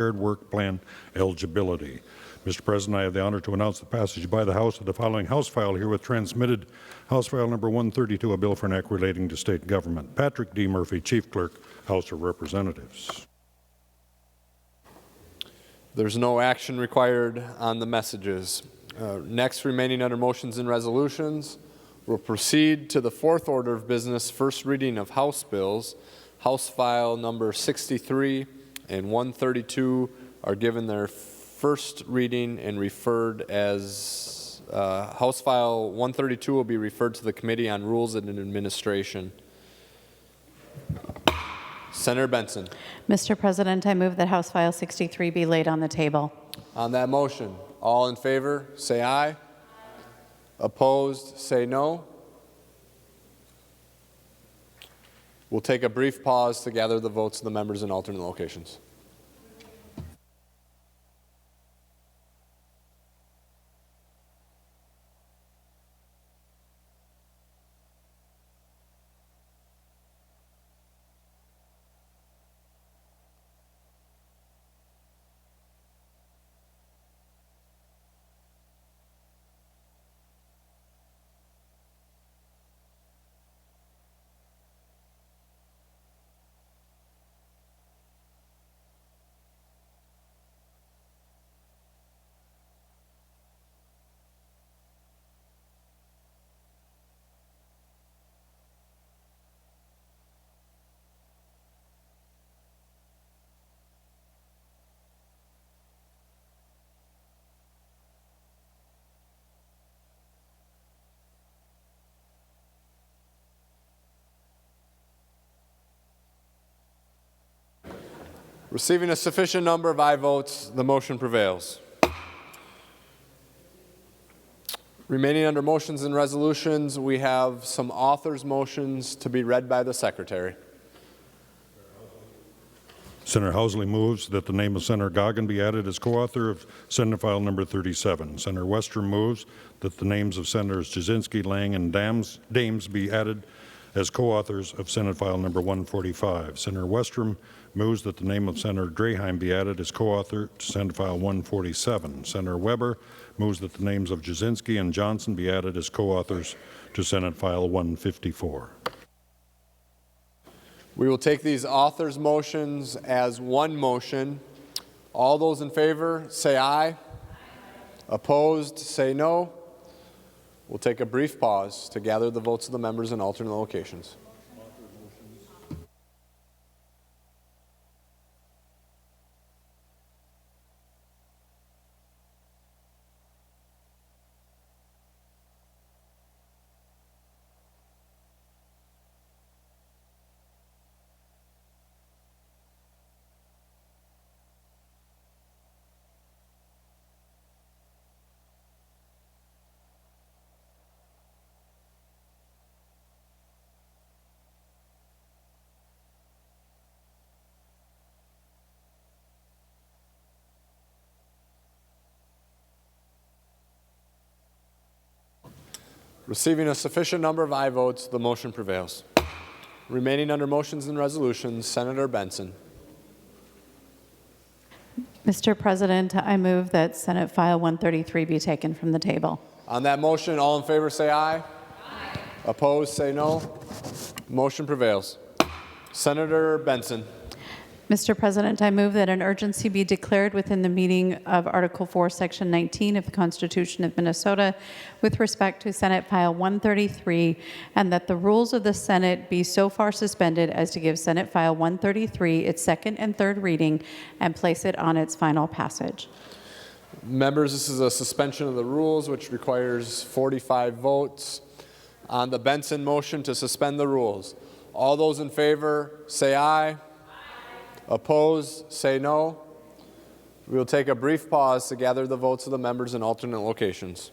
shared work plan eligibility. Mr. President, I have the honor to announce the passage by the House of the following House file herewith transmitted. House File Number 132, a bill for an act relating to state government. Patrick D. Murphy, Chief Clerk, House of Representatives. There's no action required on the messages. Next, remaining under motions and resolutions, we'll proceed to the fourth order of business, first reading of House bills. House File Number 63 and 132 are given their first reading and referred as House File 132 will be referred to the Committee on Rules and Administration. Senator Benson. Mr. President, I move that House File 63 be laid on the table. On that motion, all in favor, say aye. Opposed, say no. We'll take a brief pause to gather the votes of the members in alternate locations. Receiving a sufficient number of aye votes, the motion prevails. Remaining under motions and resolutions, we have some authors' motions to be read by the Secretary. Senator Housley moves that the name of Senator Goggin be added as co-author of Senate File Number 37. Senator Westrom moves that the names of Senators Jasinski, Lang, and Dames be added as co-authors of Senate File Number 145. Senator Westrom moves that the name of Senator Draheim be added as co-author to Senate File 147. Senator Weber moves that the names of Jasinski and Johnson be added as co-authors to Senate File 154. We will take these authors' motions as one motion. All those in favor, say aye. Opposed, say no. We'll take a brief pause to gather the votes of the members in alternate locations. Receiving a sufficient number of aye votes, the motion prevails. Remaining under motions and resolutions, Senator Benson. Mr. President, I move that Senate File 133 be taken from the table. On that motion, all in favor say aye. Aye. Opposed, say no. Motion prevails. Senator Benson. Mr. President, I move that an urgency be declared within the meaning of Article 4, Section 19 of the Constitution of Minnesota with respect to Senate File 133, and that the rules of the Senate be so far suspended as to give Senate File 133 its second and third reading and place it on its final passage. Members, this is a suspension of the rules, which requires 45 votes. On the Benson motion to suspend the rules, all those in favor say aye. Opposed, say no. We will take a brief pause to gather the votes of the members in alternate locations.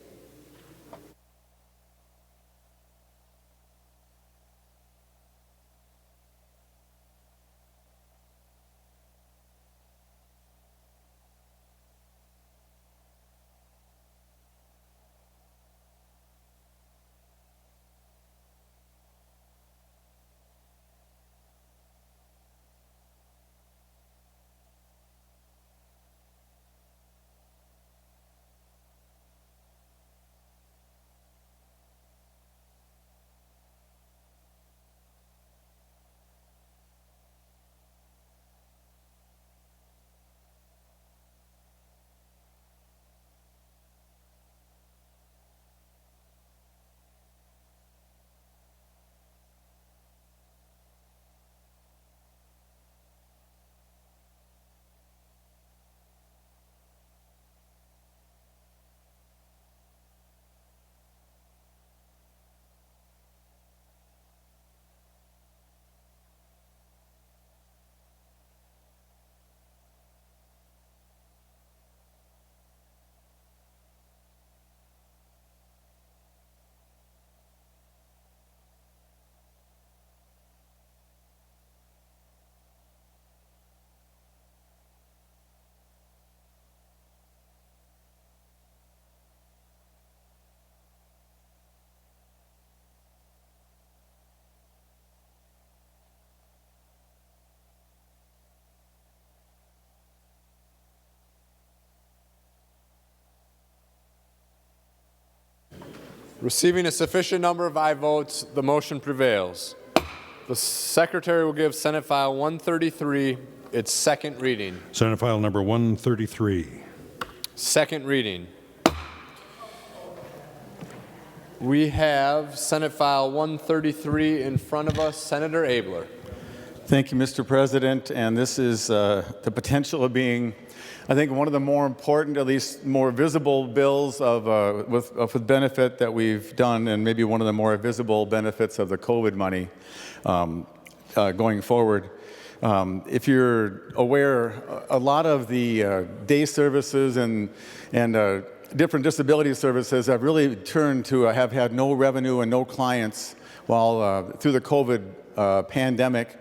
Receiving a sufficient number of aye votes, the motion prevails. The Secretary will give Senate File 133 its second reading. Senate File Number 133. Second reading. We have Senate File 133 in front of us. Senator Abler. Thank you, Mr. President. And this is the potential of being, I think, one of the more important, at least more visible bills with benefit that we've done, and maybe one of the more visible benefits of the COVID money going forward. If you're aware, a lot of the day services and different disability services have really turned to have had no revenue and no clients while through the COVID pandemic.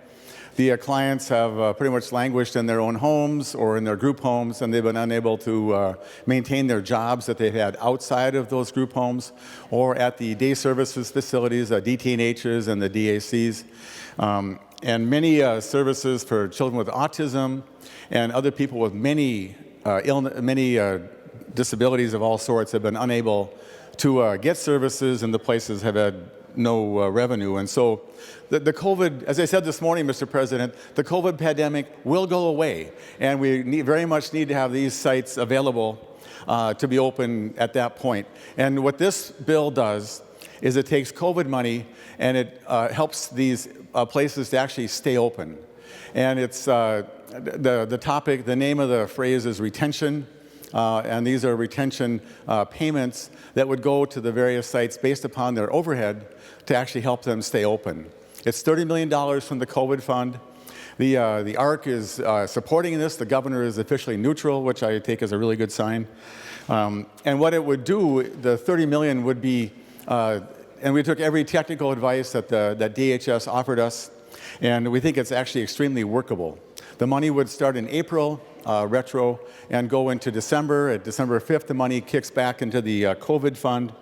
The clients have pretty much languished in their own homes or in their group homes, and they've been unable to maintain their jobs that they've had outside of those group homes or at the day services facilities, DT&Hs and the DACs. And many services for children with autism and other people with many disabilities of all sorts have been unable to get services, and the places have had no revenue. And so the COVID, as I said this morning, Mr. President, the COVID pandemic will go away, and we very much need to have these sites available to be open at that point. And what this bill does is it takes COVID money and it helps these places to actually stay open. And it's the topic, the name of the phrase is retention. And these are retention payments that would go to the various sites based upon their overhead to actually help them stay open. It's $30 million from the COVID fund. The ARC is supporting this. The governor is officially neutral, which I take as a really good sign. And what it would do, the $30 million would be, and we took every technical advice that DHS offered us, and we think it's actually extremely workable. The money would start in April, retro, and go into December. At December 5th, the money kicks back into the COVID fund.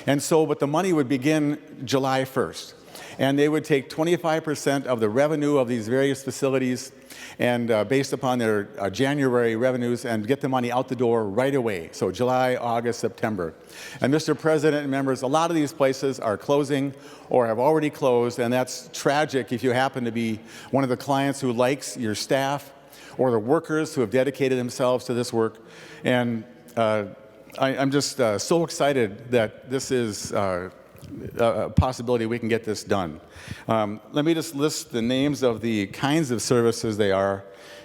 And so, but the money would begin July 1st. And they would take 25% of the revenue of these various facilities and based upon their January revenues and get the money out the door right away. So July, August, September. And Mr. President and members, a lot of these places are closing or have already closed, and that's tragic if you happen to be one of the clients who likes your staff or the workers who have dedicated themselves to this work. And I'm just so excited that this is a possibility we can get this done. Let me just list the names of the kinds of services they are,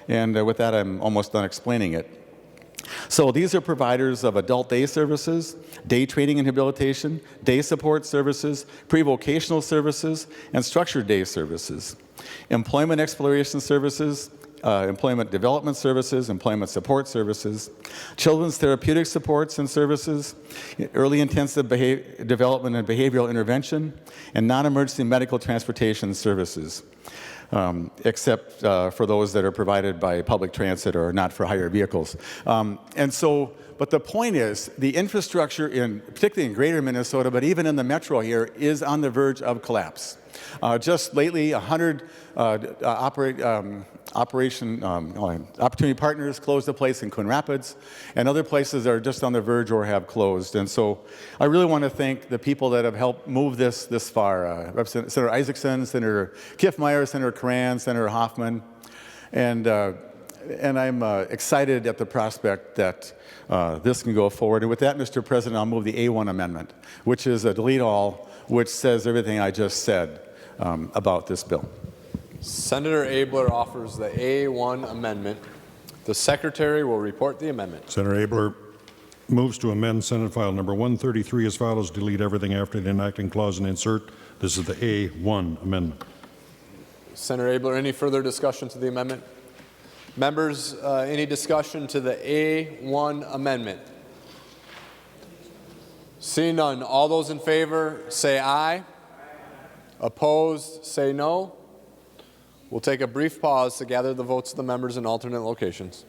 and with that I'm almost done explaining it. So these are providers of adult day services, day training and rehabilitation, day support services, pre-vocational services, and structured day services. Employment exploration services, employment development services, employment support services, children's therapeutic supports and services, early intensive development and behavioral intervention, and non-emergency medical transportation services, except for those that are provided by public transit or not for hire vehicles. And so, but the point is, the infrastructure particularly in greater Minnesota, but even in the metro here, is on the verge of collapse. Just lately, 100 Opportunity Partners closed a place in Coon Rapids, and other places are just on the verge or have closed. And so I really want to thank the people that have helped move this far. Senator Isaacson, Senator Kiffmeyer, Senator Coran, Senator Hoffman. And I'm excited at the prospect that this can go forward. And with that, Mr. President, I'll move the A1 amendment, which is a delete all, which says everything I just said about this bill. Senator Abler offers the A1 amendment. The Secretary will report the amendment. Senator Abler moves to amend Senate File Number 133 as follows: delete everything after the enacting clause and insert. This is the A1 amendment. Senator Abler, any further discussion to the amendment? Members, any discussion to the A1 amendment? Seeing none, all those in favor say aye. Opposed, say no. We'll take a brief pause to gather the votes of the members in alternate locations.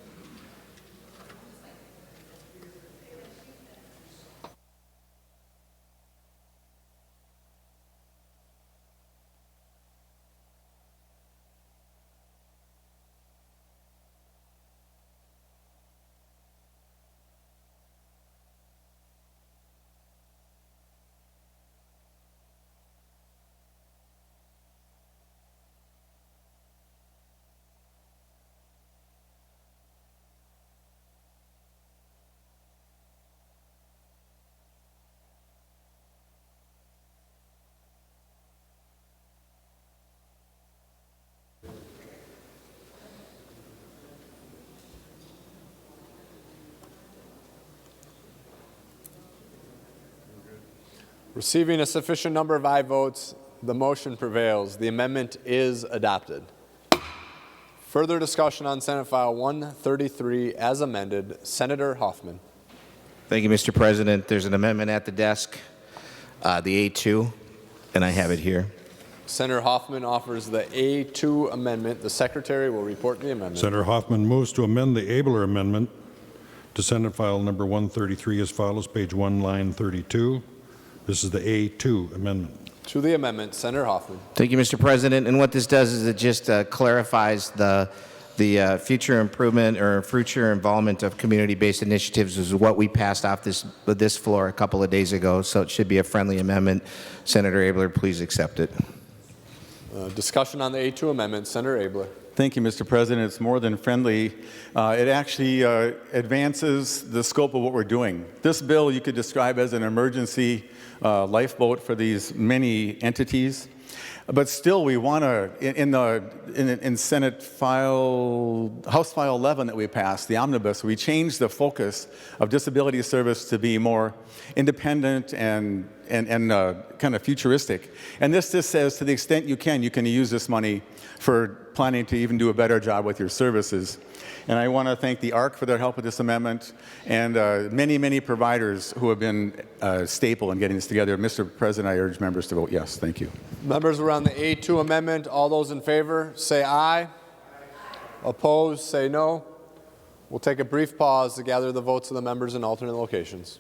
Receiving a sufficient number of aye votes, the motion prevails. The amendment is adopted. Further discussion on Senate File 133 as amended. Senator Hoffman. Thank you, Mr. President. There's an amendment at the desk, the A2, and I have it here. Senator Hoffman offers the A2 amendment. The Secretary will report the amendment. Senator Hoffman moves to amend the Abler Amendment to Senate File number 133 as follows, page 1, line 32. This is the A2 amendment. To the amendment, Senator Hoffman. Thank you, Mr. President. And what this does is it just clarifies the future improvement or future involvement of community-based initiatives is what we passed off this floor a couple of days ago. So it should be a friendly amendment. Senator Abler, please accept it. Discussion on the A2 amendment. Senator Abler. Thank you, Mr. President. It's more than friendly. It actually advances the scope of what we're doing. This bill you could describe as an emergency lifeboat for these many entities. But still, we want to, in Senate File, House File 11 that we passed, the omnibus, we changed the focus of disability service to be more independent and kind of futuristic. And this just says, to the extent you can use this money for planning to even do a better job with your services. And I want to thank the ARC for their help with this amendment and many, many providers who have been staple in getting this together. Mr. President, I urge members to vote yes. Thank you. Members are on the A2 amendment. All those in favor, say aye. Opposed, say no. We'll take a brief pause to gather the votes of the members in alternate locations.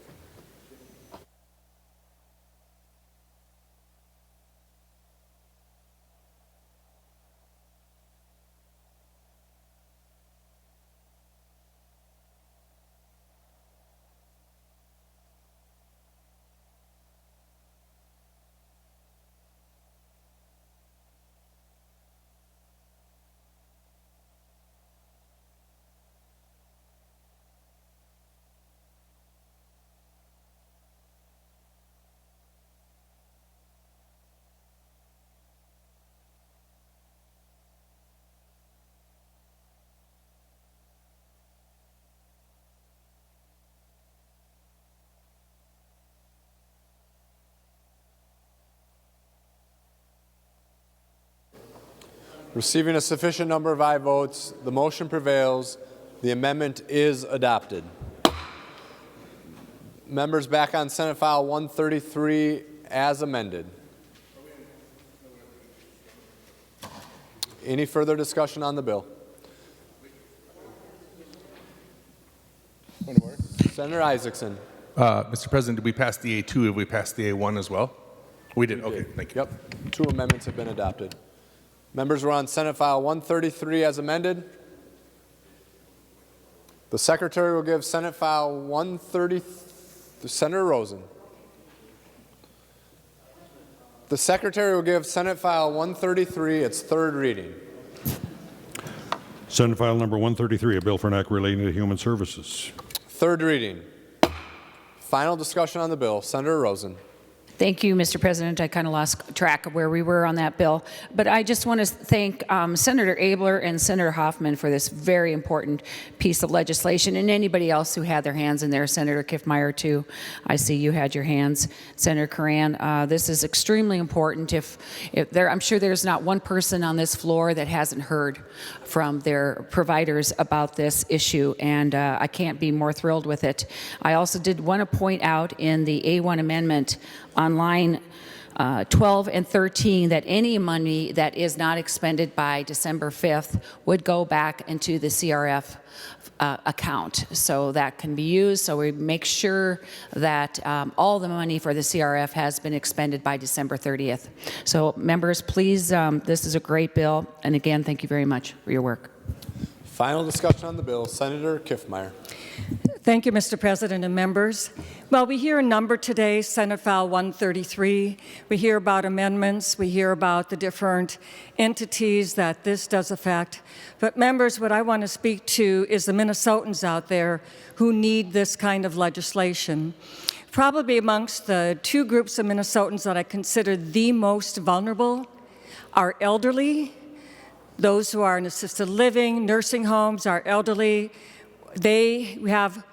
Receiving a sufficient number of aye votes, the motion prevails. The amendment is adopted. Members, back on Senate File 133 as amended. Any further discussion on the bill? Senator Isaacson. Mr. President, did we pass the A2? Have we passed the A1 as well? We did. Okay, thank you. Yep. 2 amendments have been adopted. Members were on Senate File 133 as amended. The Secretary will give Senate File 130 to Senator Rosen. The Secretary will give Senate File 133 its third reading. Senate File number 133, a bill for an act relating to human services. Third reading. Final discussion on the bill. Senator Rosen. Thank you, Mr. President. I kind of lost track of where we were on that bill. But I just want to thank Senator Abler and Senator Hoffman for this very important piece of legislation, and anybody else who had their hands in there. Senator Kiffmeyer, too. I see you had your hands. Senator Curran, this is extremely important. I'm sure there's not one person on this floor that hasn't heard from their providers about this issue, and I can't be more thrilled with it. I also did want to point out in the A1 amendment on line 12 and 13 that any money that is not expended by December 5th would go back into the CRF account. So that can be used. So we make sure that all the money for the CRF has been expended by December 30th. So members, please, this is a great bill. And again, thank you very much for your work. Final discussion on the bill. Senator Kiffmeyer. Thank you, Mr. President and members. Well, we hear a number today, Senate File 133. We hear about amendments. We hear about the different entities that this does affect. But members, what I want to speak to is the Minnesotans out there who need this kind of legislation. Probably amongst the 2 groups of Minnesotans that I consider the most vulnerable are elderly, those who are in assisted living, nursing homes, are elderly, we have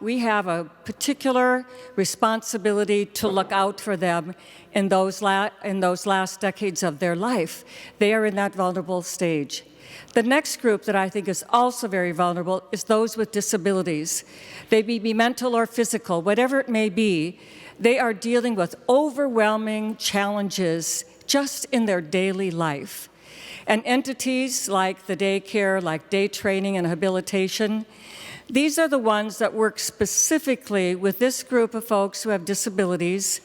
a particular responsibility to look out for them in those last decades of their life. They are in that vulnerable stage. The next group that I think is also very vulnerable is those with disabilities. They may be mental or physical, whatever it may be. They are dealing with overwhelming challenges just in their daily life. And entities like the daycare, like day training and habilitation, these are the ones that work specifically with this group of folks who have disabilities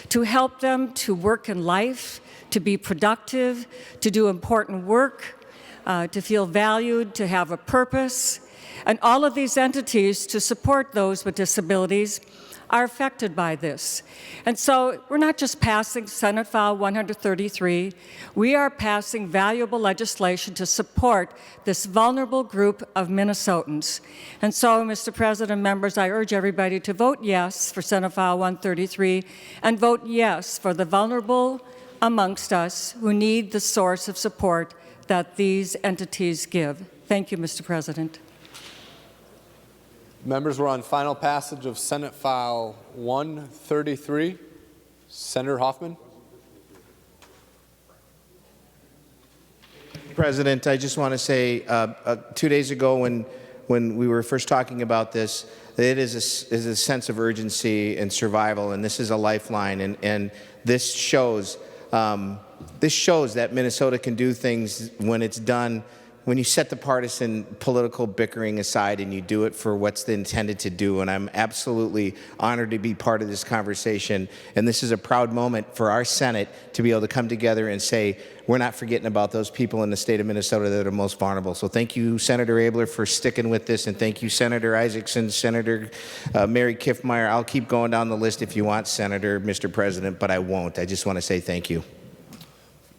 to help them to work in life, to be productive, to do important work, to feel valued, to have a purpose. And all of these entities to support those with disabilities are affected by this. And so we're not just passing Senate File 133, we are passing valuable legislation to support this vulnerable group of Minnesotans. And so, Mr. President, members, I urge everybody to vote yes for Senate File 133 and vote yes for the vulnerable amongst us who need the source of support that these entities give. Thank you, Mr. President. Members, we're on final passage of Senate File 133. Senator Hoffman. President, I just want to say 2 days ago when we were first talking about this, it is a sense of urgency and survival, and this is a lifeline, and this shows that Minnesota can do things when it's done, when you set the partisan political bickering aside and you do it for what's intended to do. And I'm absolutely honored to be part of this conversation. And this is a proud moment for our Senate to be able to come together and say, we're not forgetting about those people in the state of Minnesota that are most vulnerable. So thank you, Senator Abler, for sticking with this. And thank you, Senator Isaacson, Senator Mary Kiffmeyer. I'll keep going down the list if you want, Senator, Mr. President, but I won't. I just want to say thank you.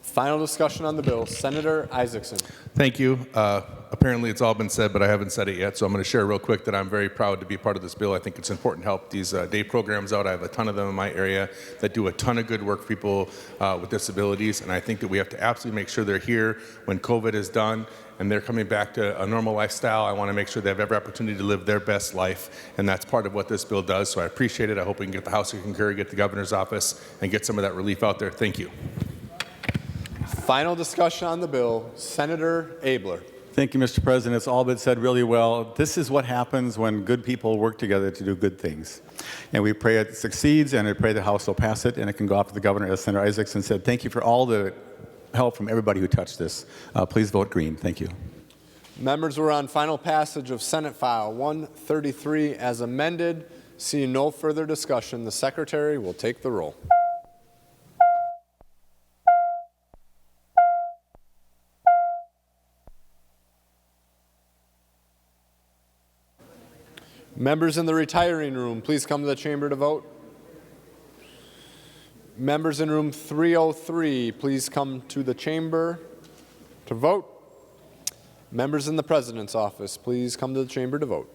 Final discussion on the bill. Senator Isaacson. Thank you. Apparently it's all been said, but I haven't said it yet, so I'm going to share real quick that I'm very proud to be part of this bill. I think it's important to help these day programs out. I have a ton of them in my area that do a ton of good work for people with disabilities, and I think that we have to absolutely make sure they're here when COVID is done and they're coming back to a normal lifestyle. I want to make sure they have every opportunity to live their best life, and that's part of what this bill does, so I appreciate it. I hope we can get the House to concur, get the governor's office, and get some of that relief out there. Thank you. Final discussion on the bill. Senator Abler. Thank you, Mr. President. It's all been said really well. This is what happens when good people work together to do good things. And we pray it succeeds, and I pray the House will pass it, and it can go off to the governor, as Senator Isaacson said. Thank you for all the help from everybody who touched this. Please vote green. Thank you. Members, we're on final passage of Senate File 133 as amended. Seeing no further discussion, the Secretary will take the roll. Members in the retiring room, please come to the chamber to vote. Members in room 303, please come to the chamber to vote. Members in the President's office, please come to the chamber to vote.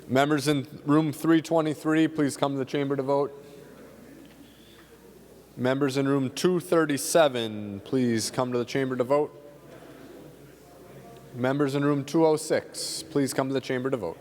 Members in room 323, please come to the chamber to vote. Members in room 237, please come to the chamber to vote. Members in room 206, please come to the chamber to vote.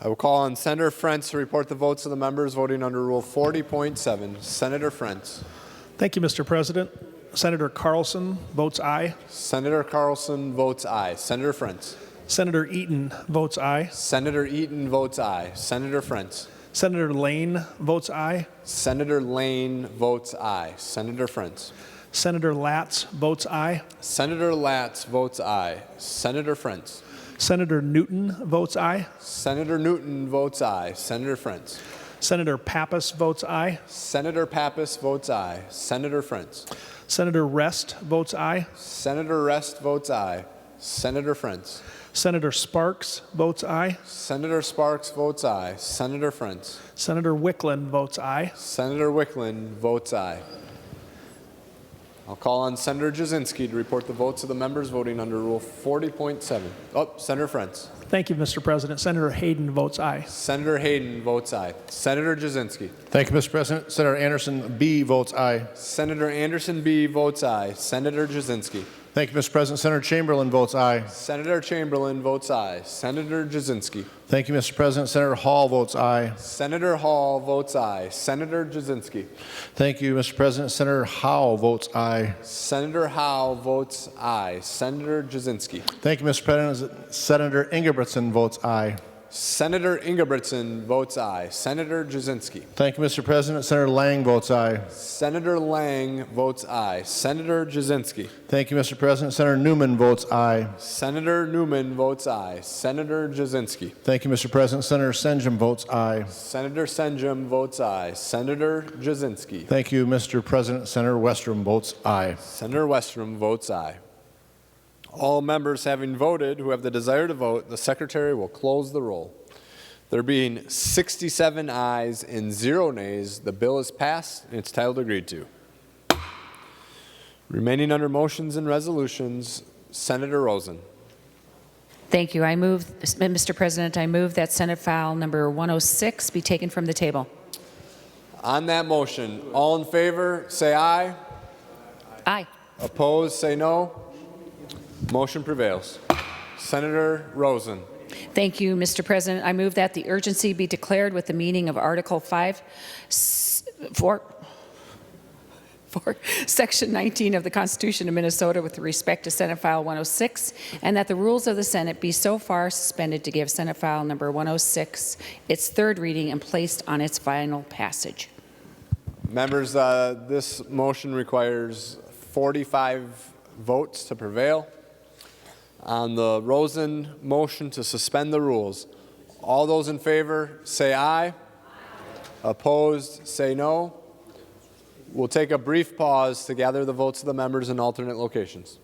I will call on Senator Frentz to report the votes of the members voting under Rule 40.7. Senator Frentz. Thank you, Mr. President. Senator Carlson votes aye. Senator Carlson votes aye. Senator Frentz. Senator Eaton votes aye. Senator Eaton votes aye. Senator Frentz. Senator Lane votes aye. Senator Lane votes aye. Senator Frentz. Senator Latz votes aye. Senator Latz votes aye. Senator Frentz. Senator Newton votes aye. Senator Newton votes aye. Senator Frentz. Senator Pappas votes aye. Senator Pappas votes aye. Senator Frentz. Senator Rest votes aye. Senator Rest votes aye. Senator Frentz. Senator Sparks votes aye. Senator Sparks votes aye. Senator Frentz. Senator Wickland votes aye. Senator Wickland votes aye. I'll call on Senator Jasinski to report the votes of the members voting under Rule 40.7. Oh, Senator Frentz. Thank you, Mr. President. Senator Hayden votes aye. Senator Hayden votes aye. Senator Jasinski. Thank you, Mr. President. Senator Anderson B. votes aye. Senator Anderson B. votes aye. Senator Jasinski. Thank you, Mr. President. Senator Chamberlain votes aye. Senator Chamberlain votes aye. Senator Jasinski. Thank you, Mr. President. Senator Hall votes aye. Senator Hall votes aye. Senator Jasinski. Thank you, Mr. President. Senator Howe votes aye. Senator Howe votes aye. Senator Jasinski. Thank you, Mr. President. Senator Ingebrigtsen votes aye. Senator Ingebrigtsen votes aye. Senator Jasinski. Thank you, Mr. President. Senator Lang votes aye. Senator Lang votes aye. Senator Jasinski. Thank you, Mr. President. Senator Newman votes aye. Senator Newman votes aye. Senator Jasinski. Thank you, Mr. President. Senator Senjum votes aye. Senator Senjum votes aye. Senator Jasinski. Thank you, Mr. President. Senator Westrom votes aye. Senator Westrom votes aye. All members having voted who have the desire to vote, the Secretary will close the roll. There being 67 ayes and 0 nays, the bill is passed and its title agreed to. Remaining under motions and resolutions, Senator Rosen. Thank you. Mr. President, I move that Senate file number 106 be taken from the table. On that motion, all in favor, say aye. Aye. Opposed, say no. Motion prevails. Senator Rosen. Thank you, Mr. President. I move that the urgency be declared with the meaning of Article 5, for Section 19 of the Constitution of Minnesota with respect to Senate File 106, and that the rules of the Senate be so far suspended to give Senate File number 106 its third reading and placed on its final passage. Members, this motion requires 45 votes to prevail. On the Rosen motion to suspend the rules, all those in favor say aye. Aye. Opposed, say no. We'll take a brief pause to gather the votes of the members in alternate locations.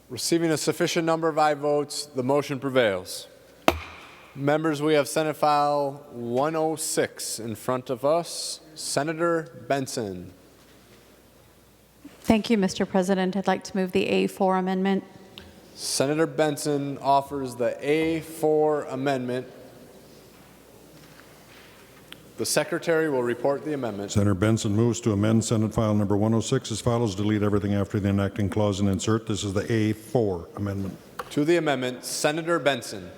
Receiving a sufficient number of aye votes, the motion prevails. Members, we have Senate File 106 in front of us. Senator Benson. Thank you, Mr. President. I'd like to move the A4 amendment. Senator Benson offers the A4 amendment. The secretary will report the amendment. Senator Benson moves to amend Senate File Number 106 as follows. Delete everything after the enacting clause and insert. This is the A4 amendment. To the amendment, Senator Benson.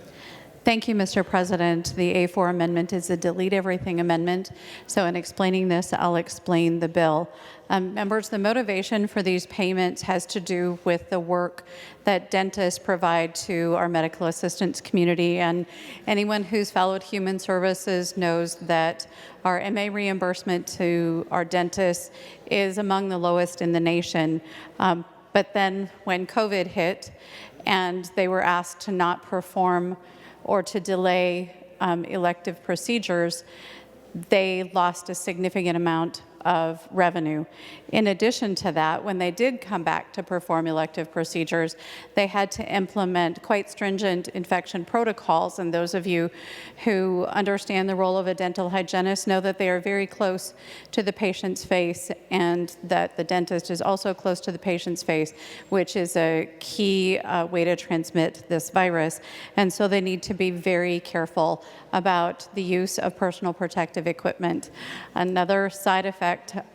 Thank you, Mr. President. The A4 amendment is a delete everything amendment. So in explaining this, I'll explain the bill. Members, the motivation for these payments has to do with the work that dentists provide to our medical assistance community. And anyone who's followed human services knows that our MA reimbursement to our dentists is among the lowest in the nation. But then when COVID hit and they were asked to not perform or to delay elective procedures, they lost a significant amount of revenue. In addition to that, when they did come back to perform elective procedures, they had to implement quite stringent infection protocols. And those of you who understand the role of a dental hygienist know that they are very close to the patient's face, and that the dentist is also close to the patient's face, which is a key way to transmit this virus. And so they need to be very careful about the use of personal protective equipment. Another side effect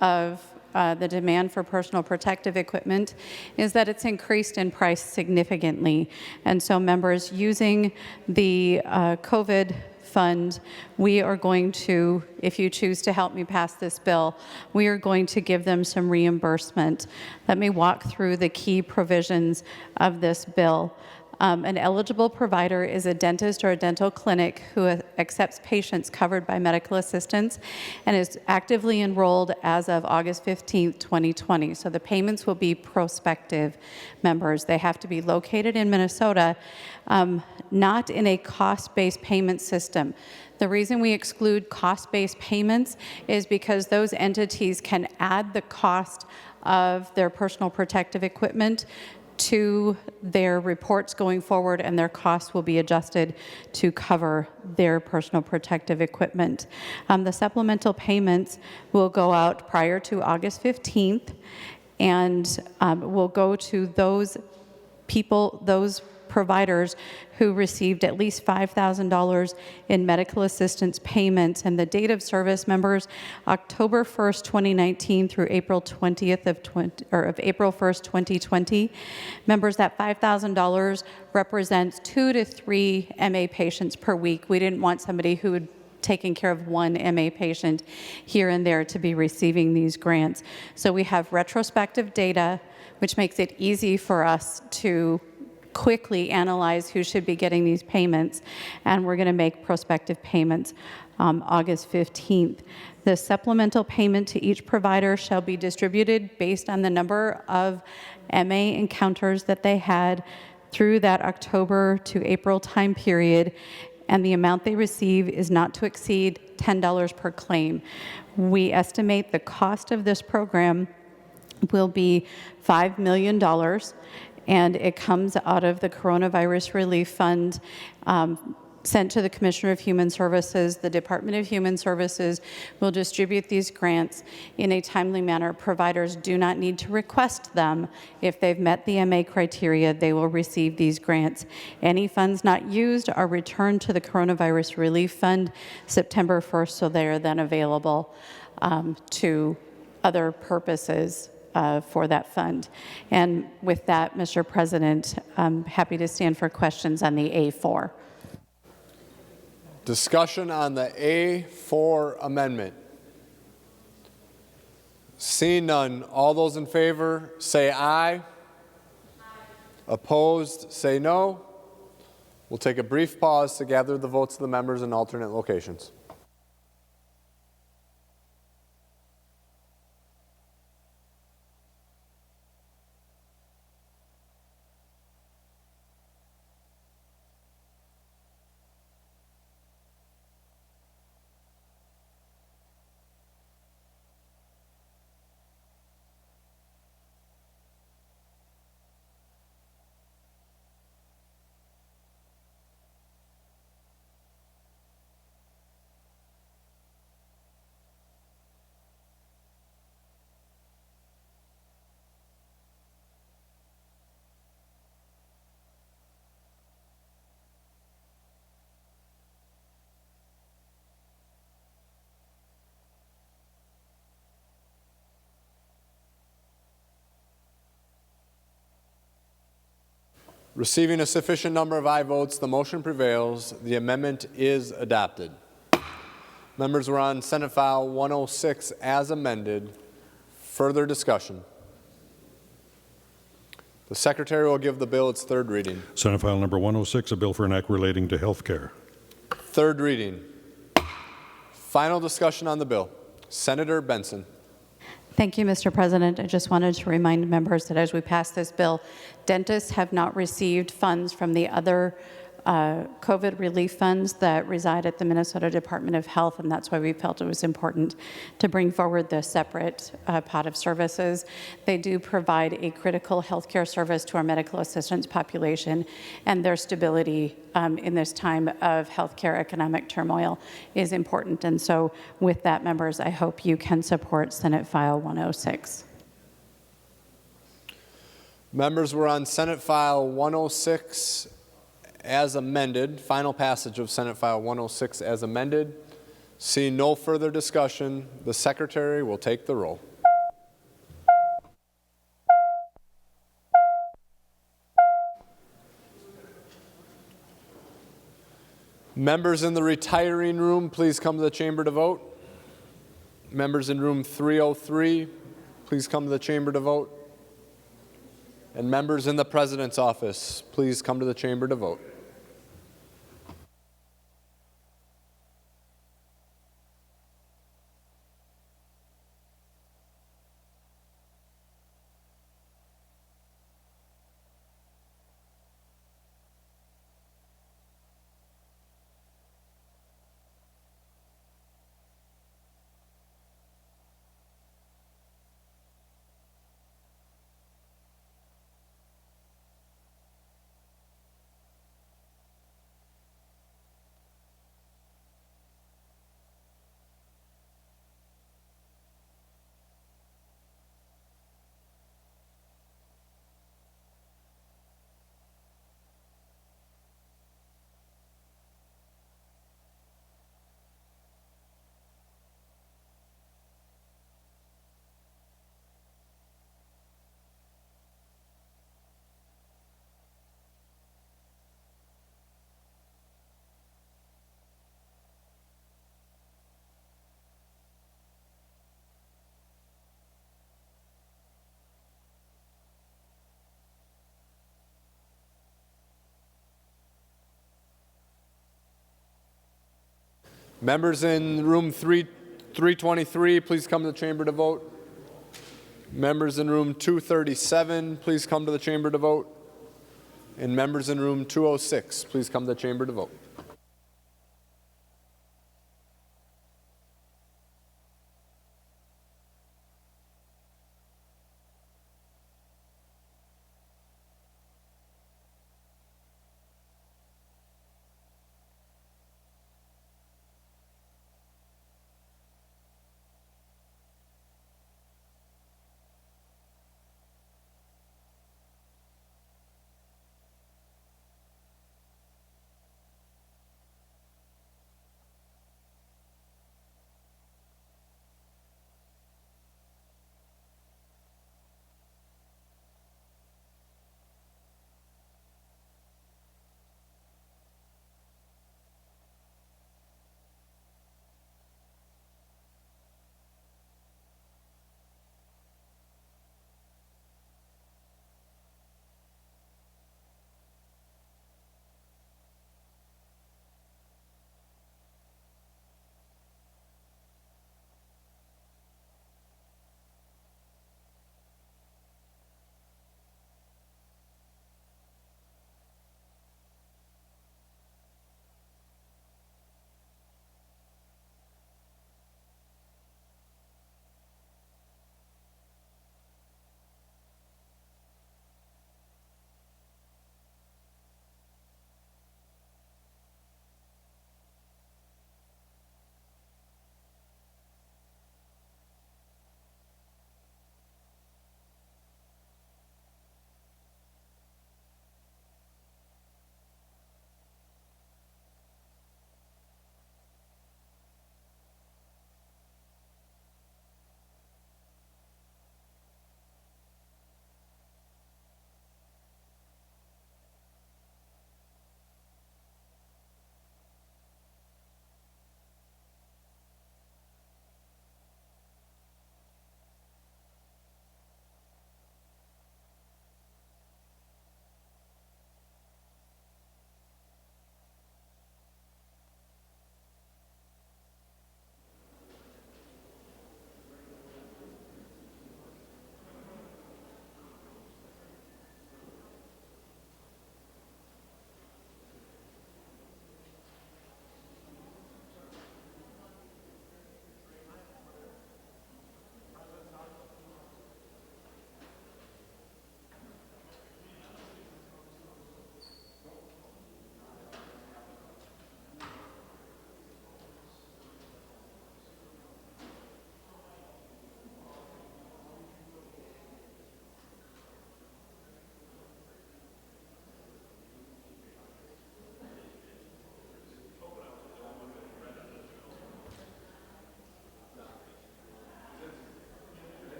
of the demand for personal protective equipment is that it's increased in price significantly. And so members, using the COVID fund, we are going to, if you choose to help me pass this bill, we are going to give them some reimbursement. Let me walk through the key provisions of this bill. An eligible provider is a dentist or a dental clinic who accepts patients covered by medical assistance and is actively enrolled as of August 15th, 2020. So the payments will be prospective, members. They have to be located in Minnesota, not in a cost-based payment system. The reason we exclude cost-based payments is because those entities can add the cost of their personal protective equipment to their reports going forward, and their costs will be adjusted to cover their personal protective equipment. The supplemental payments will go out prior to August 15th and will go to those people, those providers who received at least $5,000 in medical assistance payments. And the date of service, members, October 1st, 2019 through April 20th of April 1st, 2020. Members, that $5,000 represents 2 to 3 MA patients per week. We didn't want somebody who had taken care of one MA patient here and there to be receiving these grants. So we have retrospective data, which makes it easy for us to quickly analyze who should be getting these payments, and we're going to make prospective payments August 15th. The supplemental payment to each provider shall be distributed based on the number of MA encounters that they had through that October to April time period, and the amount they receive is not to exceed $10 per claim. We estimate the cost of this program will be $5 million, and it comes out of the Coronavirus Relief Fund sent to the Commissioner of Human Services. The Department of Human Services will distribute these grants in a timely manner. Providers do not need to request them. If they've met the MA criteria, they will receive these grants. Any funds not used are returned to the Coronavirus Relief Fund September 1st, so they are then available to other purposes for that fund. And with that, Mr. President, I'm happy to stand for questions on the A4. Discussion on the A4 amendment. Seeing none, all those in favor say aye. Aye. Opposed, say no. We'll take a brief pause to gather the votes of the members in alternate locations. Receiving a sufficient number of aye votes, the motion prevails. The amendment is adopted. Members, we're on Senate File 106 as amended. Further discussion. The Secretary will give the bill its third reading. Senate File Number 106, a bill for an act relating to health care. Third reading. Final discussion on the bill. Senator Benson. Thank you, Mr. President. I just wanted to remind members that as we pass this bill, dentists have not received funds from the other COVID relief funds that reside at the Minnesota Department of Health, and that's why we felt it was important to bring forward the separate pot of services. They do provide a critical healthcare service to our medical assistance population, and their stability in this time of healthcare economic turmoil is important. And so with that, members, I hope you can support Senate File 106. Members, we're on Senate File 106 as amended. Final passage of Senate File 106 as amended. Seeing no further discussion, the Secretary will take the roll. Members in the retiring room, please come to the chamber to vote. Members in room 303, please come to the chamber to vote. And members in the President's office, please come to the chamber to vote. Members in room 323, please come to the chamber to vote. Members in room 237, please come to the chamber to vote. And members in room 206, please come to the chamber to vote.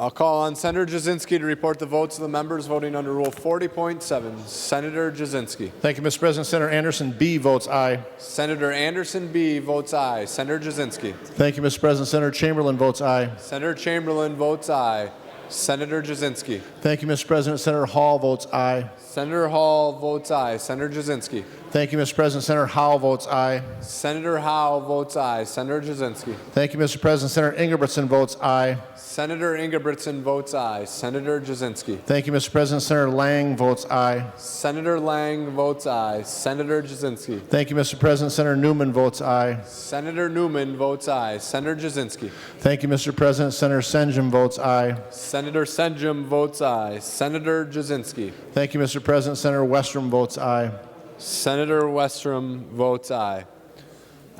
I'll call on Senator Jasinski to report the votes of the members voting under Rule 40.7. Senator Jasinski. Thank you, Mr. President. Senator Anderson B. votes aye. Senator Anderson B. votes aye. Senator Jasinski. Thank you, Mr. President. Senator Chamberlain votes aye. Senator Chamberlain votes aye. Senator Jasinski. Thank you, Mr. President. Senator Hall votes aye. Senator Hall votes aye. Senator Jasinski. Thank you, Mr. President. Senator Howell votes aye. Senator Howe votes aye. Senator Jasinski. Thank you, Mr. President. Senator Ingebrigtsen votes aye. Senator Ingebrigtsen votes aye. Senator Jasinski. Thank you, Mr. President. Senator Lang votes aye. Senator Lang votes aye. Senator Jasinski. Thank you, Mr. President. Senator Newman votes aye. Senator Newman votes aye. Senator Jasinski. Thank you, Mr. President. Senator Senjum votes aye. Senator Senjum votes aye. Senator Jasinski. Thank you, Mr. President. Senator Westrom votes aye. Senator Westrom votes aye.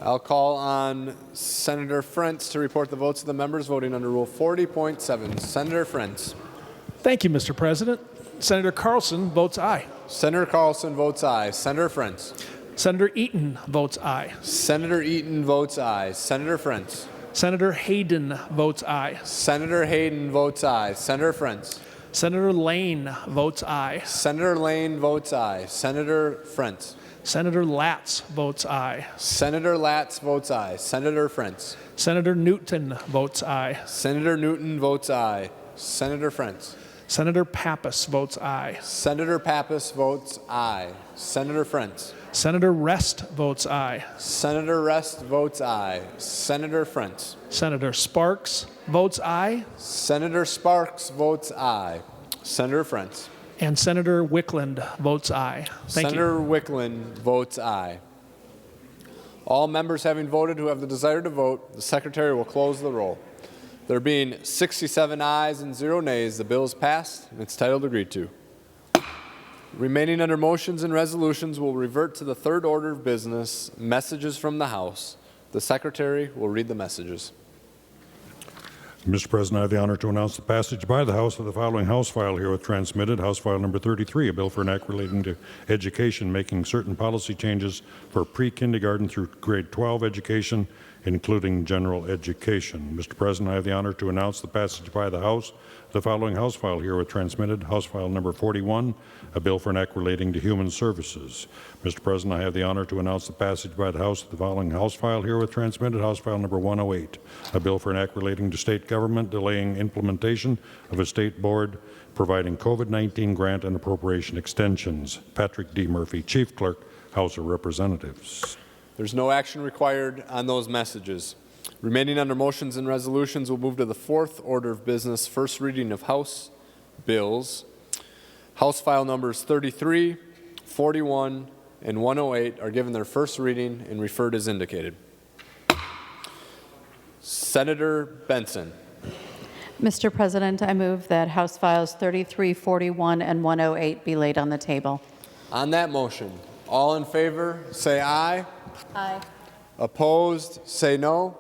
I'll call on Senator Frentz to report the votes of the members voting under Rule 40.7. Senator Frentz. Thank you, Mr. President. Senator Carlson votes aye. Senator Carlson votes aye. Senator Frentz. Senator Eaton votes aye. Senator Eaton votes aye. Senator Frentz. Senator Hayden votes aye. Senator Hayden votes aye. Senator Frentz. Senator Lane votes aye. Senator Lane votes aye. Senator Frentz. Senator Latz votes aye. Senator Latz votes aye. Senator Frentz. Senator Newton votes aye. Senator Newton votes aye. Senator Frentz. Senator Pappas votes aye. Senator Pappas votes aye. Senator Frentz. Senator Rest votes aye. Senator Rest votes aye. Senator Frentz. Senator Sparks votes aye. Senator Sparks votes aye. Senator Frentz. And Senator Wickland votes aye. Thank you. Senator Wickland votes aye. All members having voted who have the desire to vote, the Secretary will close the roll. There being 67 ayes and 0 nays, the bill is passed and its title agreed to. Remaining under motions and resolutions will revert to the third order of business, messages from the House. The Secretary will read the messages. Mr. President, I have the honor to announce the passage by the House of the following House file herewith transmitted, House File Number 33, a bill for an act relating to education, making certain policy changes for pre-kindergarten through grade 12 education, including general education. Mr. President, I have the honor to announce the passage by the House of the following House file herewith transmitted, House File Number 41, a bill for an act relating to human services. Mr. President, I have the honor to announce the passage by the House of the following House file herewith transmitted, House File Number 108, a bill for an act relating to state government delaying implementation of a state board providing COVID-19 grant and appropriation extensions. Patrick D. Murphy, Chief Clerk, House of Representatives. There's no action required on those messages. Remaining under motions and resolutions, we'll move to the fourth order of business, first reading of House bills. House file numbers 33, 41, and 108 are given their first reading and referred as indicated. Senator Benson. Mr. President, I move that House Files 33, 41, and 108 be laid on the table. On that motion, all in favor, say aye. Aye. Opposed, say no.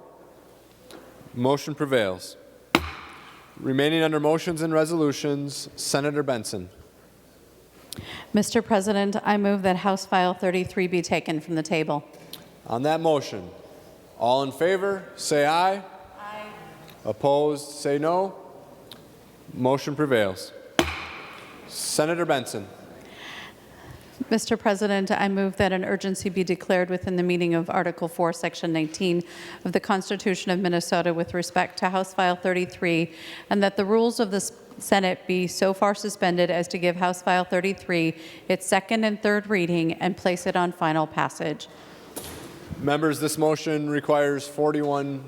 Motion prevails. Remaining under motions and resolutions, Senator Benson. Mr. President, I move that House File 33 be taken from the table. On that motion, all in favor, say aye. Aye. Opposed, say no. Motion prevails. Senator Benson. Mr. President, I move that an urgency be declared within the meaning of Article 4, Section 19 of the Constitution of Minnesota with respect to House File 33, and that the rules of the Senate be so far suspended as to give House File 33 its second and third reading and place it on final passage. Members, this motion requires 41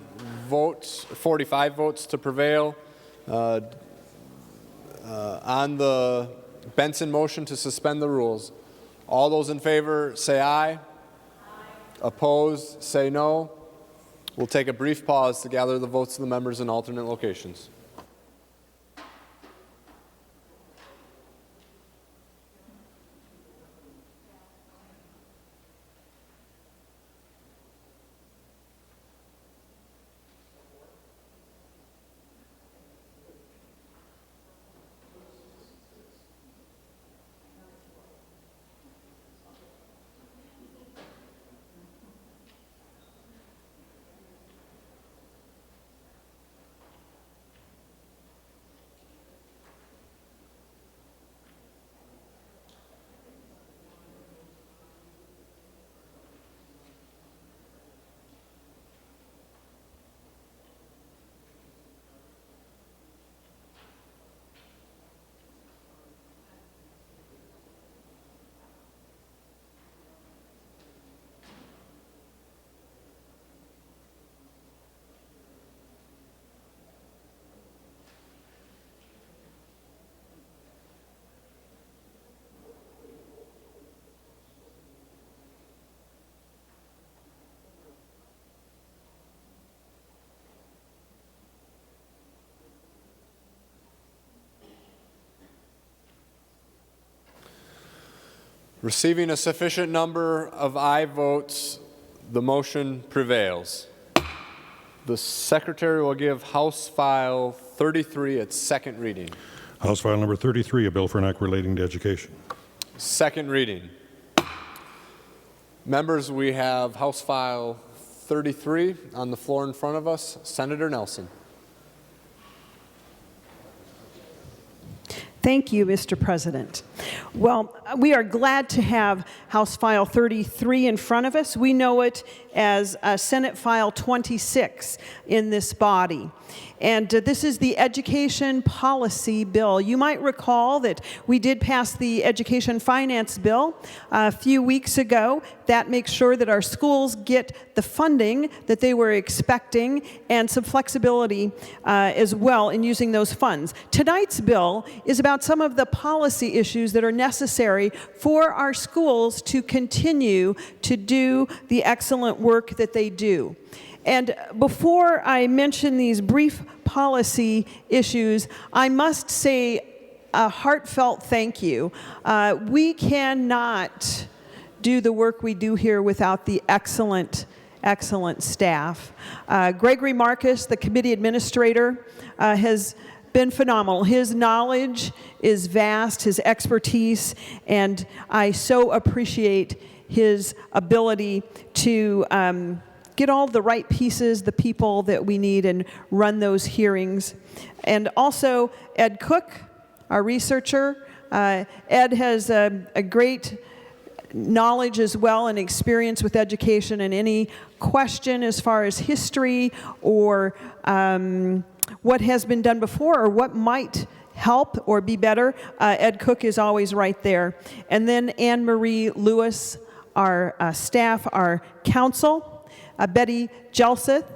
votes, 45 votes to prevail. On the Benson motion to suspend the rules, all those in favor say aye. Aye. Opposed, say no. We'll take a brief pause to gather the votes of the members in alternate locations. Receiving a sufficient number of aye votes, the motion prevails. The Secretary will give House File 33 its second reading. House File Number 33, a bill for an act relating to education. Second reading. Members, we have House File 33 on the floor in front of us. Senator Nelson. Thank you, Mr. President. Well, we are glad to have House File 33 in front of us. We know it as Senate File 26 in this body. And this is the Education Policy Bill. You might recall that we did pass the Education Finance Bill a few weeks ago. That makes sure that our schools get the funding that they were expecting and some flexibility as well in using those funds. Tonight's bill is about some of the policy issues that are necessary for our schools to continue to do the excellent work that they do. And before I mention these brief policy issues, I must say a heartfelt thank you. We cannot do the work we do here without the excellent staff. Gregory Marcus, the committee administrator, has been phenomenal. His knowledge is vast, his expertise, and I so appreciate his ability to get all the right pieces, the people that we need, and run those hearings. And also Ed Cook, our researcher. Ed has a great knowledge as well and experience with education, and any question as far as history or what has been done before or what might help or be better, Ed Cook is always right there. And then Anne Marie Lewis, our staff, our counsel, Betsy Jelseth,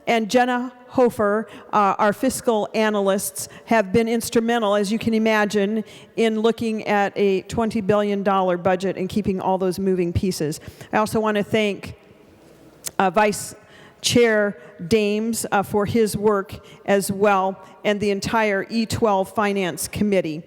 and Jenna Hofer, our fiscal analysts, have been instrumental, as you can imagine, in looking at a $20 billion budget and keeping all those moving pieces. I also want to thank Vice Chair Dames for his work as well, and the entire E12 Finance Committee.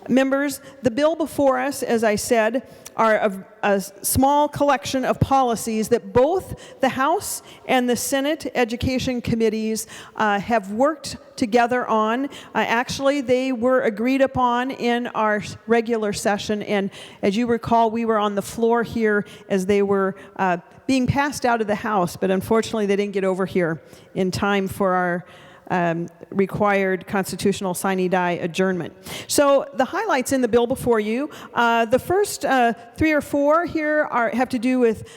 Members, the bill before us, as I said, are a small collection of policies that both the House and the Senate Education Committees have worked together on. Actually, they were agreed upon in our regular session, and as you recall, we were on the floor here as they were being passed out of the House, but unfortunately they didn't get over here in time for our required constitutional sine die adjournment. So the highlights in the bill before you, the first 3 or 4 here have to do with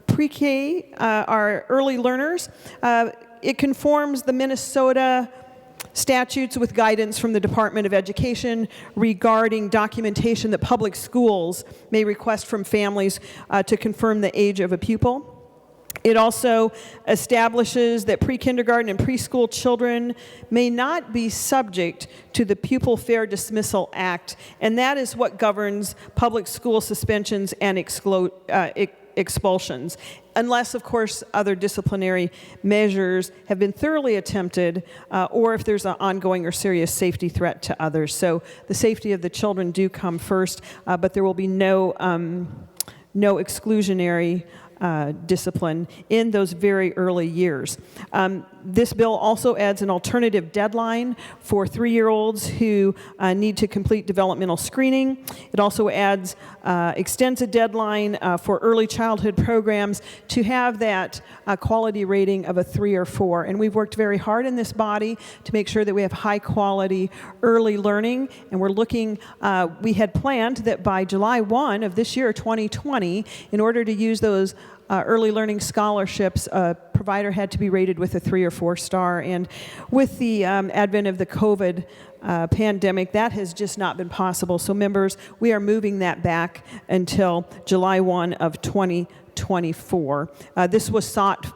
pre-K, our early learners. It conforms the Minnesota statutes with guidance from the Department of Education regarding documentation that public schools may request from families to confirm the age of a pupil. It also establishes that pre-kindergarten and preschool children may not be subject to the Pupil Fair Dismissal Act, and that is what governs public school suspensions and expulsions, unless, of course, other disciplinary measures have been thoroughly attempted, or if there's an ongoing or serious safety threat to others. So the safety of the children do come first, but there will be no exclusionary discipline in those very early years. This bill also adds an alternative deadline for 3-year-olds who need to complete developmental screening. It also extends a deadline for early childhood programs to have that quality rating of a 3 or 4. And we've worked very hard in this body to make sure that we have high quality early learning. And we're looking, we had planned that by July 1 of this year, 2020, in order to use those early learning scholarships, a provider had to be rated with a 3 or 4 star. And with the advent of the COVID pandemic, that has just not been possible. So members, we are moving that back until July 1 of 2024. This was sought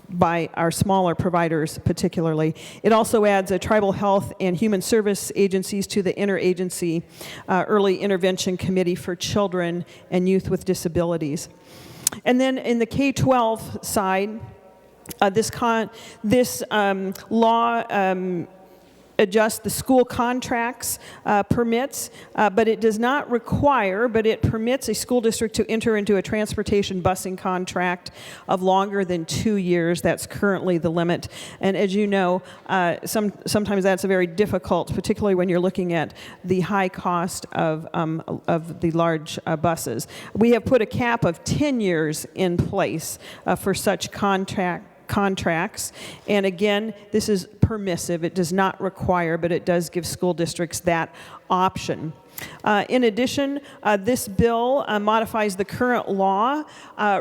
by our smaller providers particularly. It also adds a tribal health and human service agencies to the interagency early intervention committee for children and youth with disabilities. And then in the K-12 side, this law adjust the school contracts permits, but it does not require, but it permits a school district to enter into a transportation busing contract of longer than 2 years. That's currently the limit. And as you know, sometimes that's very difficult, particularly when you're looking at the high cost of the large buses. We have put a cap of 10 years in place for such contracts. And again, this is permissive. It does not require, but it does give school districts that option. In addition, this bill modifies the current law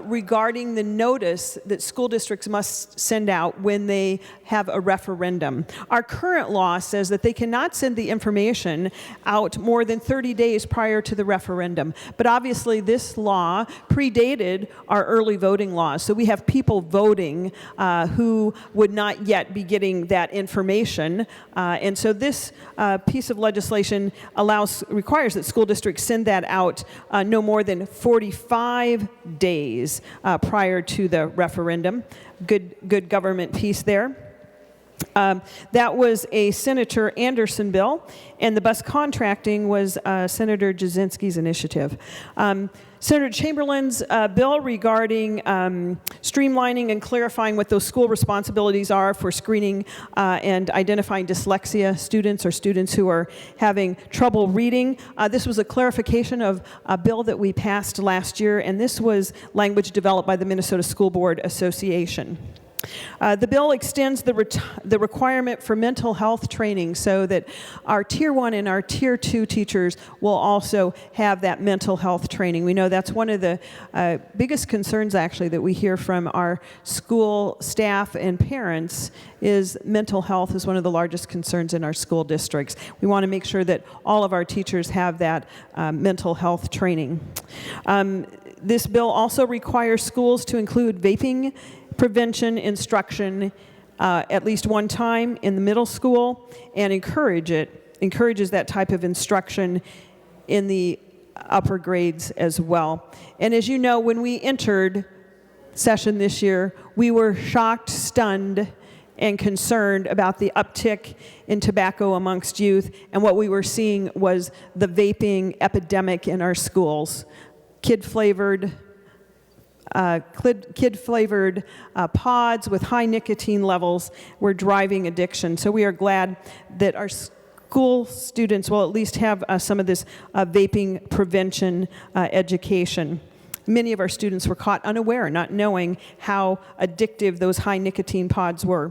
regarding the notice that school districts must send out when they have a referendum. Our current law says that they cannot send the information out more than 30 days prior to the referendum. But obviously, this law predated our early voting laws. So we have people voting who would not yet be getting that information. And so this piece of legislation requires that school districts send that out no more than 45 days prior to the referendum. Good government piece there. That was a Senator Anderson bill, and the bus contracting was Senator Jasinski's initiative. Senator Chamberlain's bill regarding streamlining and clarifying what those school responsibilities are for screening and identifying dyslexia students or students who are having trouble reading. This was a clarification of a bill that we passed last year, and this was language developed by the Minnesota School Board Association. The bill extends the requirement for mental health training so that our Tier 1 and our Tier 2 teachers will also have that mental health training. We know that's one of the biggest concerns, actually, that we hear from our school staff and parents is mental health is one of the largest concerns in our school districts. We want to make sure that all of our teachers have that mental health training. This bill also requires schools to include vaping prevention instruction at least one time in the middle school and encourages that type of instruction in the upper grades as well. And as you know, when we entered session this year, we were shocked, stunned, and concerned about the uptick in tobacco amongst youth, and what we were seeing was the vaping epidemic in our schools. Kid-flavored pods with high nicotine levels were driving addiction. So we are glad that our school students will at least have some of this vaping prevention education. Many of our students were caught unaware, not knowing how addictive those high nicotine pods were.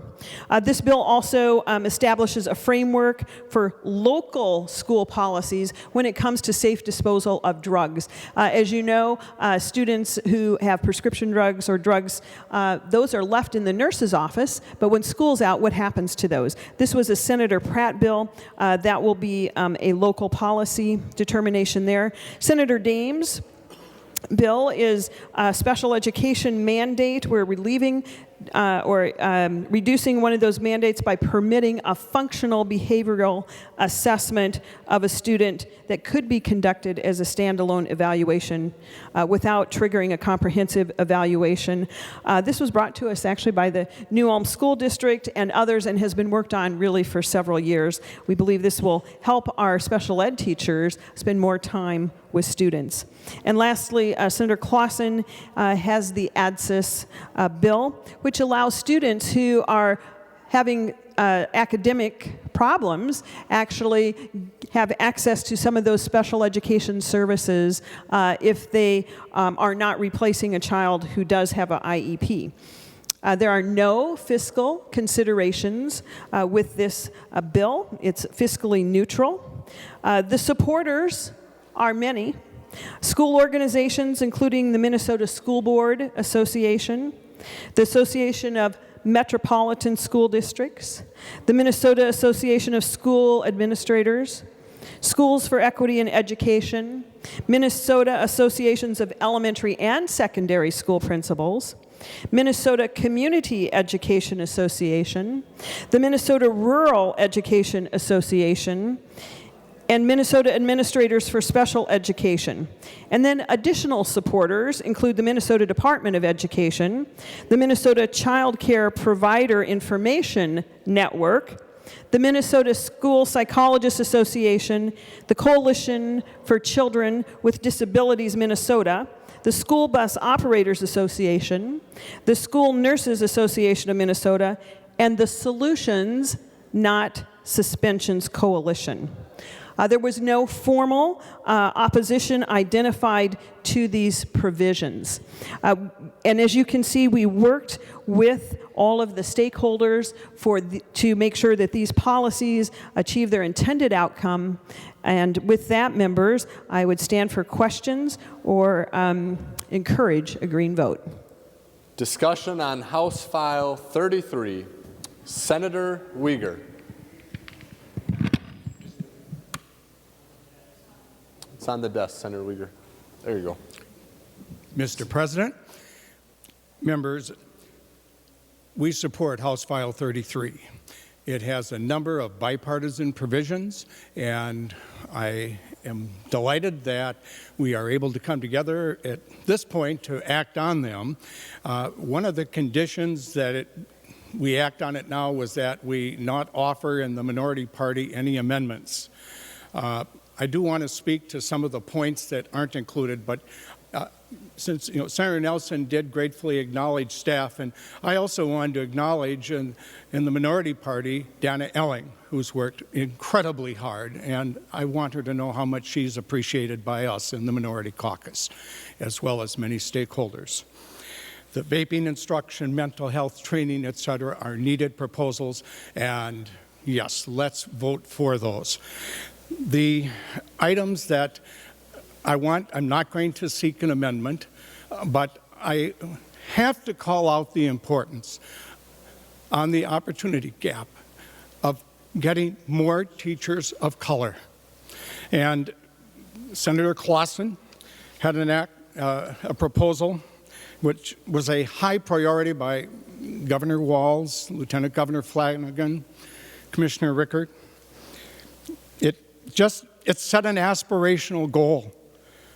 This bill also establishes a framework for local school policies when it comes to safe disposal of drugs. As you know, students who have prescription drugs or drugs, those are left in the nurse's office, but when school's out, what happens to those? This was a Senator Pratt bill. That will be a local policy determination there. Senator Dames' bill is a special education mandate. We're relieving reducing one of those mandates by permitting a functional behavioral assessment of a student that could be conducted as a standalone evaluation without triggering a comprehensive evaluation. This was brought to us actually by the New Ulm School District and others and has been worked on really for several years. We believe this will help our special ed teachers spend more time with students. And lastly, Senator Clausen has the ADSIS bill, which allows students who are having academic problems actually have access to some of those special education services if they are not replacing a child who does have an IEP. There are no fiscal considerations with this bill. It's fiscally neutral. The supporters are many. School organizations, including the Minnesota School Board Association, the Association of Metropolitan School Districts, the Minnesota Association of School Administrators, Schools for Equity in Education, Minnesota Associations of Elementary and Secondary School Principals, Minnesota Community Education Association, the Minnesota Rural Education Association, and Minnesota Administrators for Special Education. And then additional supporters include the Minnesota Department of Education, the Minnesota Child Care Provider Information Network, the Minnesota School Psychologists Association, the Coalition for Children with Disabilities Minnesota, the School Bus Operators Association, the School Nurses Association of Minnesota, and the Solutions, Not Suspensions Coalition. There was no formal opposition identified to these provisions. And as you can see, we worked with all of the stakeholders to make sure that these policies achieve their intended outcome. And with that, members, I would stand for questions or encourage a green vote. Discussion on House File 33. Senator Uyghur. It's on the desk, Senator Uyghur. There you go. Mr. President, members, we support House File 33. It has a number of bipartisan provisions, and I am delighted that we are able to come together at this point to act on them. One of the conditions that we act on it now was that we not offer in the minority party any amendments. I do want to speak to some of the points that aren't included, but since Senator Nelson did gratefully acknowledge staff, and I also wanted to acknowledge in the minority party Dana Elling, who's worked incredibly hard, and I want her to know how much she's appreciated by us in the minority caucus, as well as many stakeholders. The vaping instruction, mental health training, et cetera, are needed proposals, and yes, let's vote for those. The items that I'm not going to seek an amendment, but I have to call out the importance on the opportunity gap of getting more teachers of color. And Senator Clausen had a proposal which was a high priority by Governor Walz, Lieutenant Governor Flanagan, Commissioner Rickert. It set an aspirational goal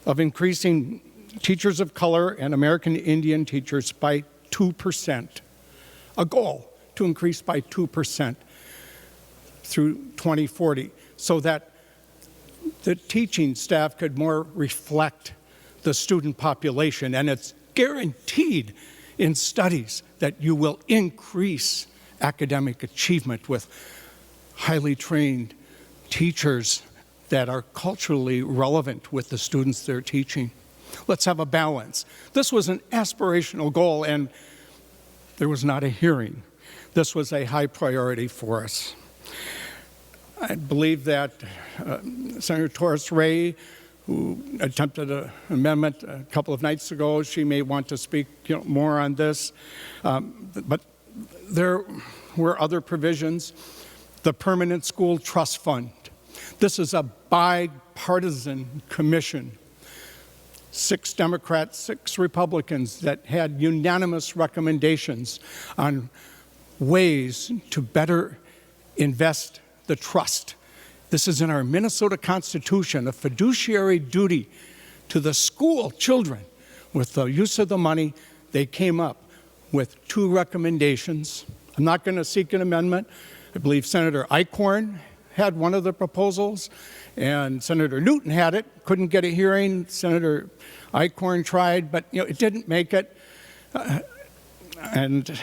of increasing teachers of color and American Indian teachers by 2%. A goal to increase by 2% through 2040, so that the teaching staff could more reflect the student population. And it's guaranteed in studies that you will increase academic achievement with highly trained teachers that are culturally relevant with the students they're teaching. Let's have a balance. This was an aspirational goal, and there was not a hearing. This was a high priority for us. I believe that Senator Torres Ray, who attempted an amendment a couple of nights ago, she may want to speak more on this. But there were other provisions. The Permanent School Trust Fund. This is a bipartisan commission. 6 Democrats, 6 Republicans that had unanimous recommendations on ways to better invest the trust. This is in our Minnesota Constitution, a fiduciary duty to the school children. With the use of the money, they came up with 2 recommendations. I'm not going to seek an amendment. I believe Senator Eichhorn had one of the proposals, and Senator Newton had it, couldn't get a hearing. Senator Eichhorn tried, but it didn't make it. And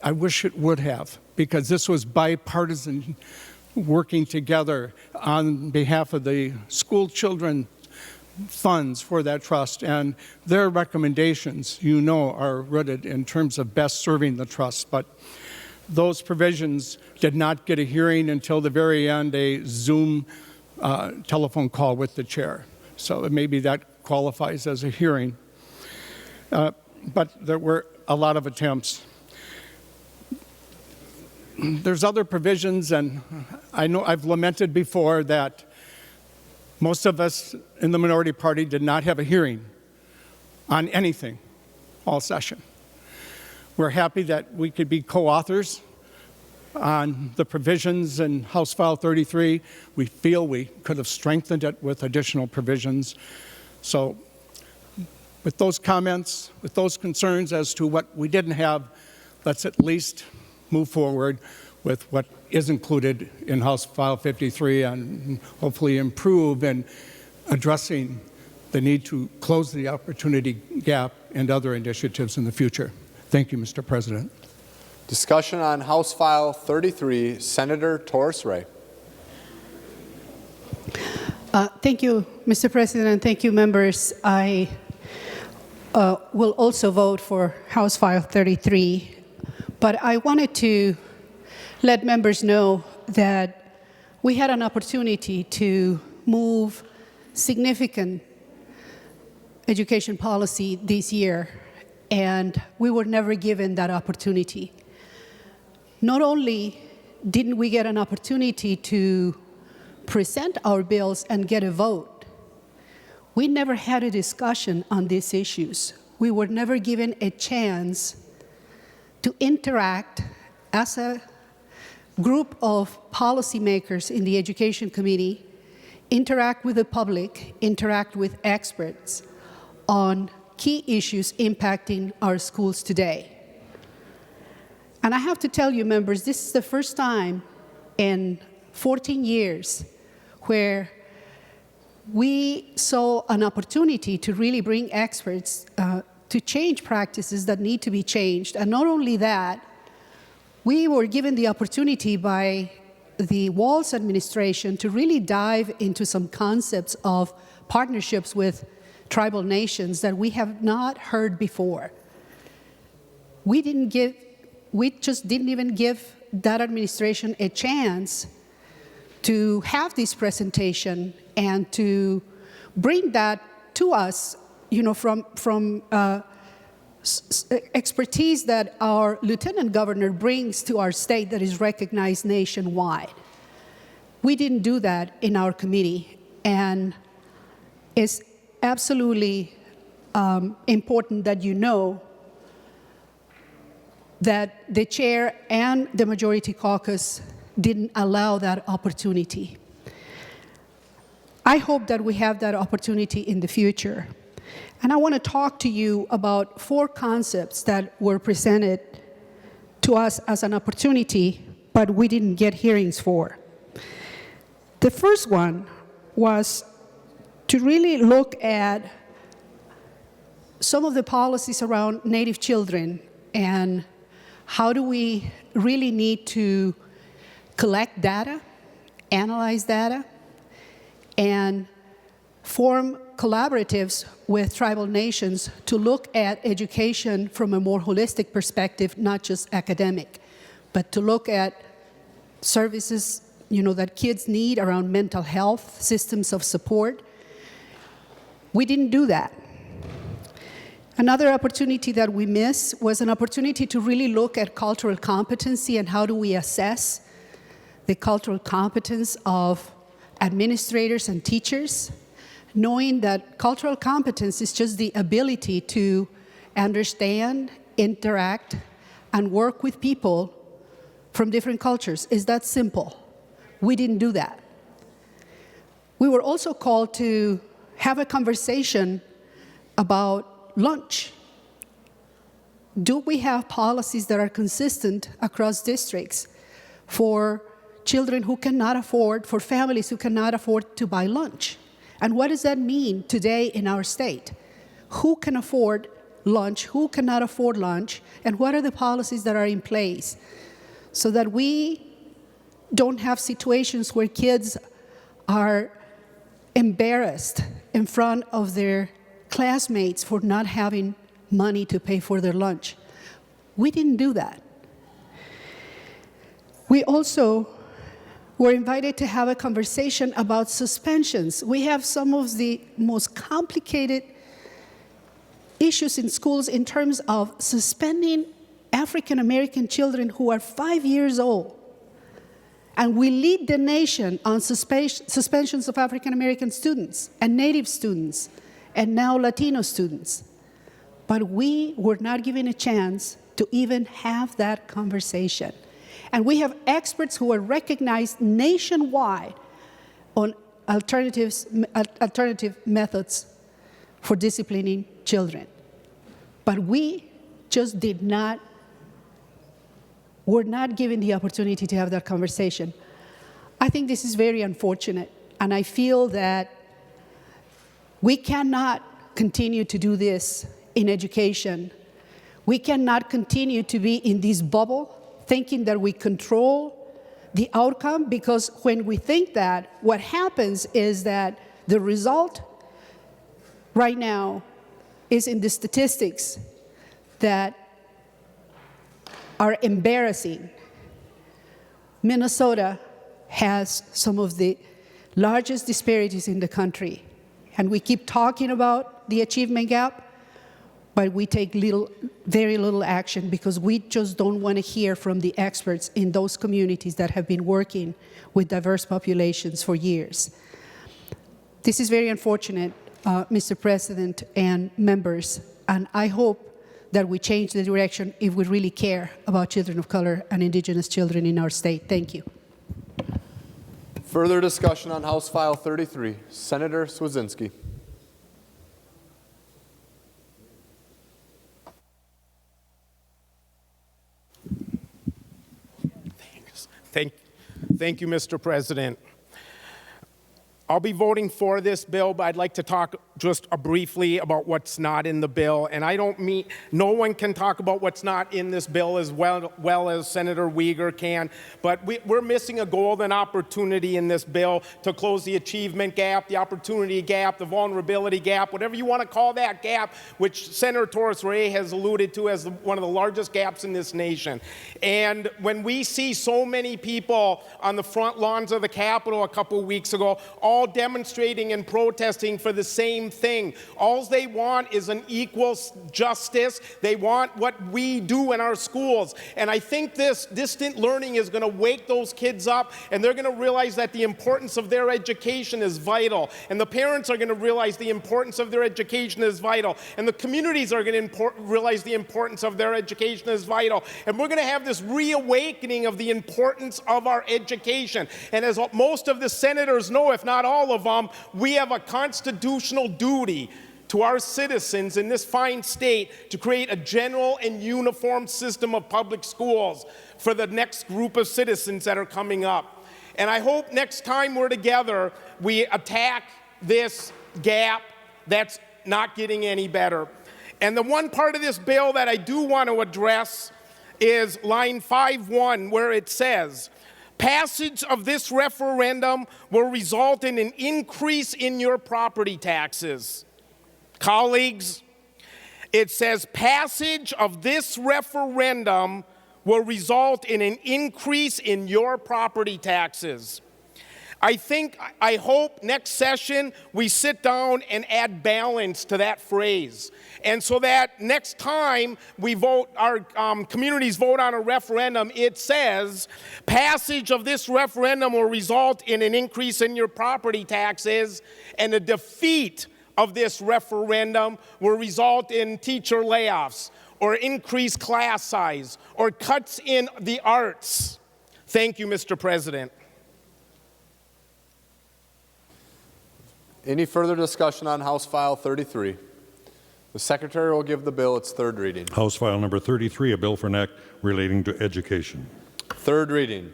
I wish it would have, because this was bipartisan, working together on behalf of the school children funds for that trust, and their recommendations, are rooted in terms of best serving the trust. But those provisions did not get a hearing until the very end, a Zoom telephone call with the chair. So maybe that qualifies as a hearing. But there were a lot of attempts. There's other provisions, and I know I've lamented before that most of us in the minority party did not have a hearing on anything all session. We're happy that we could be co-authors on the provisions in House File 33. We feel we could have strengthened it with additional provisions. So with those comments, with those concerns as to what we didn't have, let's at least move forward with what is included in House File 53 and hopefully improve in addressing the need to close the opportunity gap and other initiatives in the future. Thank you, Mr. President. Discussion on House File 33, Senator Torres Ray. Thank you, Mr. President. Thank you, members. I will also vote for House File 33, but I wanted to let members know that we had an opportunity to move significant education policy this year, and we were never given that opportunity. Not only didn't we get an opportunity to present our bills and get a vote, we never had a discussion on these issues. We were never given a chance to interact as a group of policymakers in the Education Committee, interact with the public, interact with experts on key issues impacting our schools today. And I have to tell you, members, this is the first time in 14 years where we saw an opportunity to really bring experts to change practices that need to be changed. And not only that, we were given the opportunity by the Walz administration to really dive into some concepts of partnerships with tribal nations that we have not heard before. We just didn't even give that administration a chance to have this presentation and to bring that to us, from expertise that our lieutenant governor brings to our state that is recognized nationwide. We didn't do that in our committee, and it's absolutely important that you know that the chair and the majority caucus didn't allow that opportunity. I hope that we have that opportunity in the future. And I want to talk to you about 4 concepts that were presented to us as an opportunity, but we didn't get hearings for. The first one was to really look at some of the policies around Native children and how do we really need to collect data, analyze data, and form collaboratives with tribal nations to look at education from a more holistic perspective, not just academic, but to look at services that kids need around mental health, systems of support. We didn't do that. Another opportunity that we missed was an opportunity to really look at cultural competency and how do we assess the cultural competence of administrators and teachers, knowing that cultural competence is just the ability to understand, interact, and work with people from different cultures. It's that simple. We didn't do that. We were also called to have a conversation about lunch. Do we have policies that are consistent across districts for children who cannot afford, for families who cannot afford to buy lunch? And what does that mean today in our state? Who can afford lunch? Who cannot afford lunch? And what are the policies that are in place so that we don't have situations where kids are embarrassed in front of their classmates for not having money to pay for their lunch? We didn't do that. We also were invited to have a conversation about suspensions. We have some of the most complicated issues in schools in terms of suspending African American children who are 5 years old. And we lead the nation on suspensions of African American students and Native students and now Latino students. But we were not given a chance to even have that conversation. And we have experts who are recognized nationwide on alternative methods for disciplining children. But we just did not were not given the opportunity to have that conversation. I think this is very unfortunate, and I feel that we cannot continue to do this in education. We cannot continue to be in this bubble thinking that we control the outcome, because when we think that, what happens is that the result right now is in the statistics that are embarrassing. Minnesota has some of the largest disparities in the country, and we keep talking about the achievement gap, but we take very little action because we just don't want to hear from the experts in those communities that have been working with diverse populations for years. This is very unfortunate, Mr. President and members, and I hope that we change the direction if we really care about children of color and Indigenous children in our state. Thank you. Further discussion on House File 33. Senator Swedzinski. Thank you, Mr. President. I'll be voting for this bill, but I'd like to talk just briefly about what's not in the bill. And I don't mean, no one can talk about what's not in this bill as well as Senator Uyghur can, but we're missing a golden opportunity in this bill to close the achievement gap, the opportunity gap, the vulnerability gap, whatever you want to call that gap, which Senator Torres Ray has alluded to as one of the largest gaps in this nation. And when we see so many people on the front lawns of the Capitol a couple of weeks ago, all demonstrating and protesting for the same thing. All they want is an equal justice. They want what we do in our schools. And I think this distant learning is going to wake those kids up, and they're going to realize that the importance of their education is vital. And the parents are going to realize the importance of their education is vital. And the communities are going to realize the importance of their education is vital. And we're going to have this reawakening of the importance of our education. And as most of the senators know, if not all of them, we have a constitutional duty to our citizens in this fine state to create a general and uniform system of public schools for the next group of citizens that are coming up. And I hope next time we're together, we attack this gap that's not getting any better. And the one part of this bill that I do want to address is line 5.1, where it says, passage of this referendum will result in an increase in your property taxes. Colleagues, it says passage of this referendum will result in an increase in your property taxes. I hope next session we sit down and add balance to that phrase. And so that next time we vote, our communities vote on a referendum, it says passage of this referendum will result in an increase in your property taxes, and a defeat of this referendum will result in teacher layoffs or increased class size or cuts in the arts. Thank you, Mr. President. Any further discussion on House File 33? The Secretary will give the bill its third reading. House File Number 33, a bill for an act relating to education. Third reading.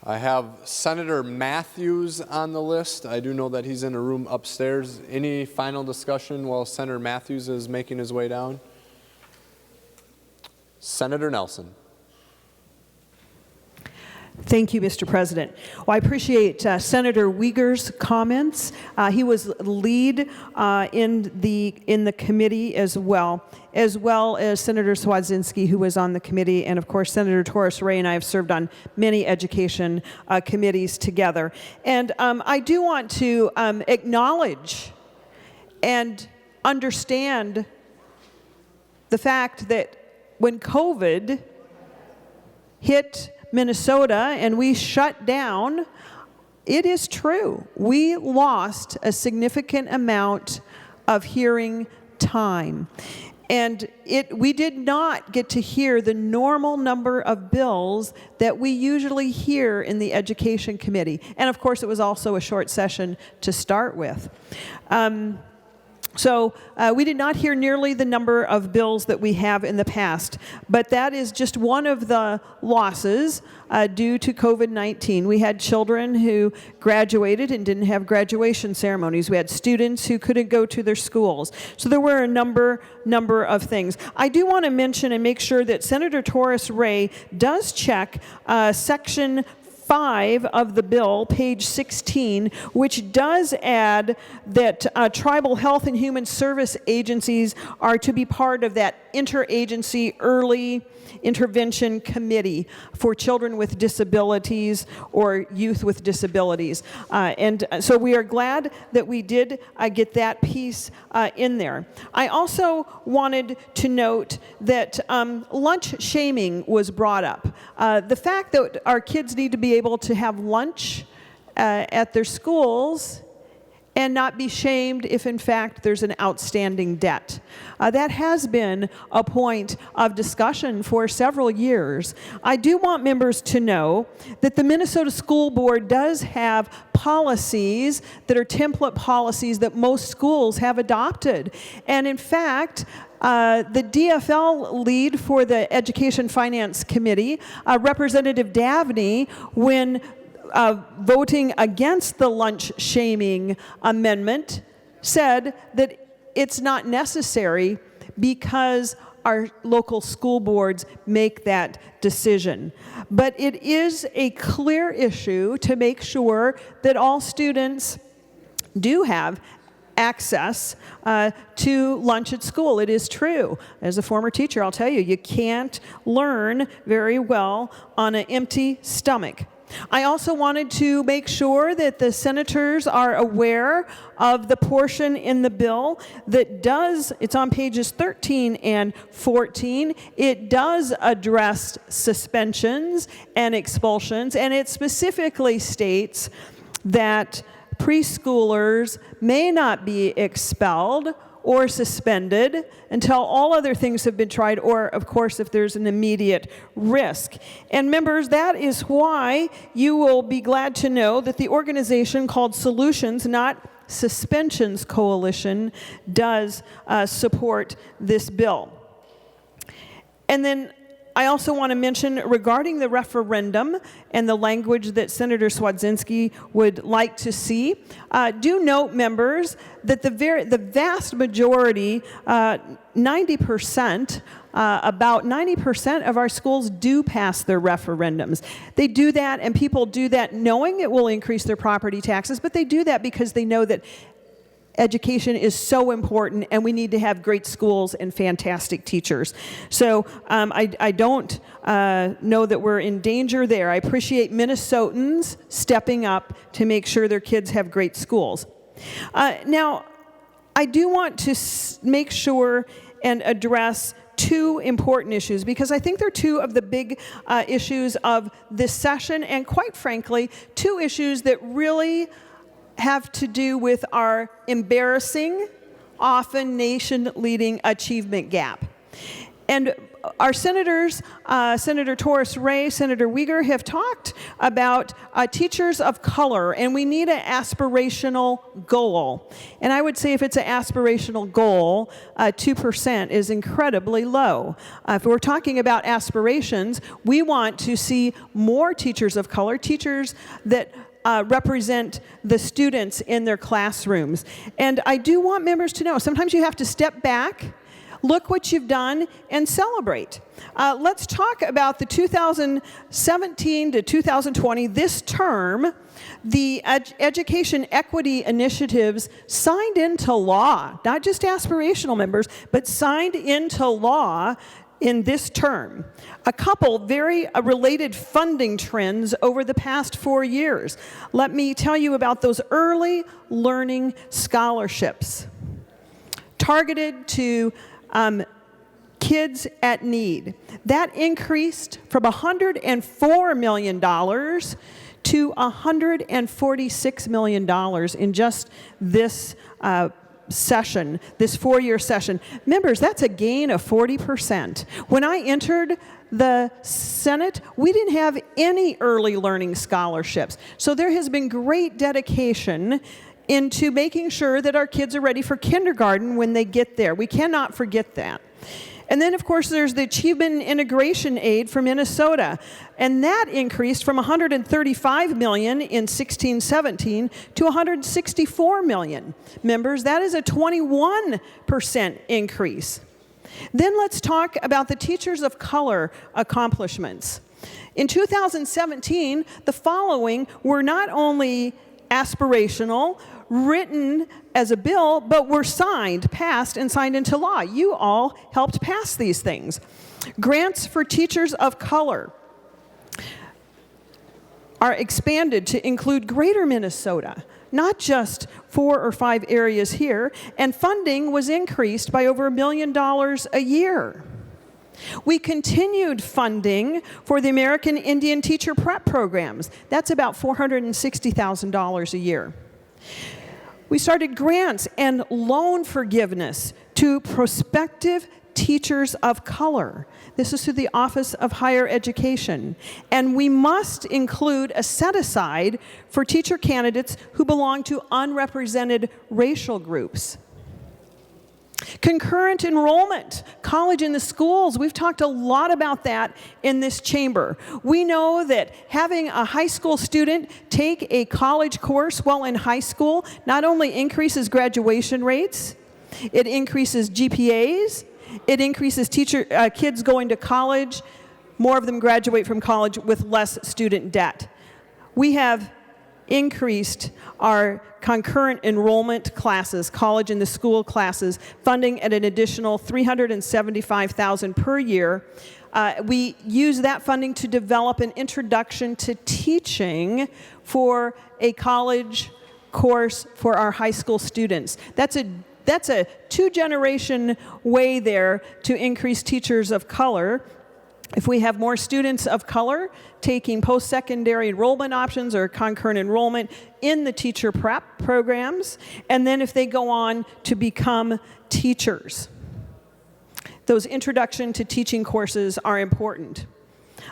I have Senator Matthews on the list. I do know that he's in a room upstairs. Any final discussion while Senator Matthews is making his way down? Senator Nelson. Thank you, Mr. President. Well, I appreciate Senator Uyghur's comments. He was lead in the committee as well as Senator Swedzinski, who was on the committee, and of course Senator Torres Ray and I have served on many education committees together. And I do want to acknowledge and understand the fact that when COVID hit Minnesota and we shut down, it is true. We lost a significant amount of hearing time. And we did not get to hear the normal number of bills that we usually hear in the Education Committee. And of course, it was also a short session to start with. So we did not hear nearly the number of bills that we have in the past, but that is just one of the losses due to COVID-19. We had children who graduated and didn't have graduation ceremonies. We had students who couldn't go to their schools. So there were a number of things. I do want to mention and make sure that Senator Torres Ray does check Section 5 of the bill, page 16, which does add that tribal health and human service agencies are to be part of that interagency early intervention committee for children with disabilities or youth with disabilities. And so we are glad that we did get that piece in there. I also wanted to note that lunch shaming was brought up. The fact that our kids need to be able to have lunch at their schools and not be shamed if, in fact, there's an outstanding debt. That has been a point of discussion for several years. I do want members to know that the Minnesota School Board does have policies that are template policies that most schools have adopted. And in fact, the DFL lead for the Education Finance Committee, Representative Davney, when voting against the lunch shaming amendment, said that it's not necessary because our local school boards make that decision. But it is a clear issue to make sure that all students do have access to lunch at school. It is true. As a former teacher, I'll tell you, you can't learn very well on an empty stomach. I also wanted to make sure that the senators are aware of the portion in the bill that does, it's on pages 13 and 14, it does address suspensions and expulsions, and it specifically states that preschoolers may not be expelled or suspended until all other things have been tried, or, of course, if there's an immediate risk. And members, that is why you will be glad to know that the organization called Solutions, not Suspensions Coalition, does support this bill. And then I also want to mention regarding the referendum and the language that Senator Swedzinski would like to see. Do note, members, that the vast majority, 90%, about 90% of our schools do pass their referendums. They do that, and people do that knowing it will increase their property taxes, but they do that because they know that education is so important, and we need to have great schools and fantastic teachers. So I don't know that we're in danger there. I appreciate Minnesotans stepping up to make sure their kids have great schools. Now, I do want to make sure and address two important issues, because I think they're two of the big issues of this session, and quite frankly, two issues that really have to do with our embarrassing, often nation-leading achievement gap. And our senators, Senator Torres Ray, Senator Uyghur, have talked about teachers of color, and we need an aspirational goal. And I would say if it's an aspirational goal, 2% is incredibly low. If we're talking about aspirations, we want to see more teachers of color, teachers that represent the students in their classrooms. And I do want members to know, sometimes you have to step back, look what you've done, and celebrate. Let's talk about the 2017 to 2020, this term, the education equity initiatives signed into law, not just aspirational members, but signed into law in this term. A couple very related funding trends over the past 4 years. Let me tell you about those early learning scholarships targeted to kids at need. That increased from $104 million to $146 million in just this session, this 4-year session. Members, that's a gain of 40%. When I entered the Senate, we didn't have any early learning scholarships. So there has been great dedication into making sure that our kids are ready for kindergarten when they get there. We cannot forget that. And then, of course, there's the Achievement and Integration Aid for Minnesota, and that increased from $135 million in 16-17 to $164 million. Members, that is a 21% increase. Then let's talk about the Teachers of Color accomplishments. In 2017, the following were not only aspirational, written as a bill, but were passed and signed into law. You all helped pass these things. Grants for teachers of color are expanded to include Greater Minnesota, not just 4 or 5 areas here, and funding was increased by over $1 million a year. We continued funding for the American Indian Teacher Prep programs. That's about $460,000 a year. We started grants and loan forgiveness to prospective teachers of color. This is through the Office of Higher Education. And we must include a set-aside for teacher candidates who belong to unrepresented racial groups. Concurrent enrollment, college in the schools. We've talked a lot about that in this chamber. We know that having a high school student take a college course while in high school not only increases graduation rates, it increases GPAs, it increases kids going to college. More of them graduate from college with less student debt. We have increased our concurrent enrollment classes, college and the school classes, funding at an additional $375,000 per year. We use that funding to develop an introduction to teaching for a college course for our high school students. That's a 2-generation way there to increase teachers of color. If we have more students of color taking post-secondary enrollment options or concurrent enrollment in the teacher prep programs, and then if they go on to become teachers. Those introduction to teaching courses are important.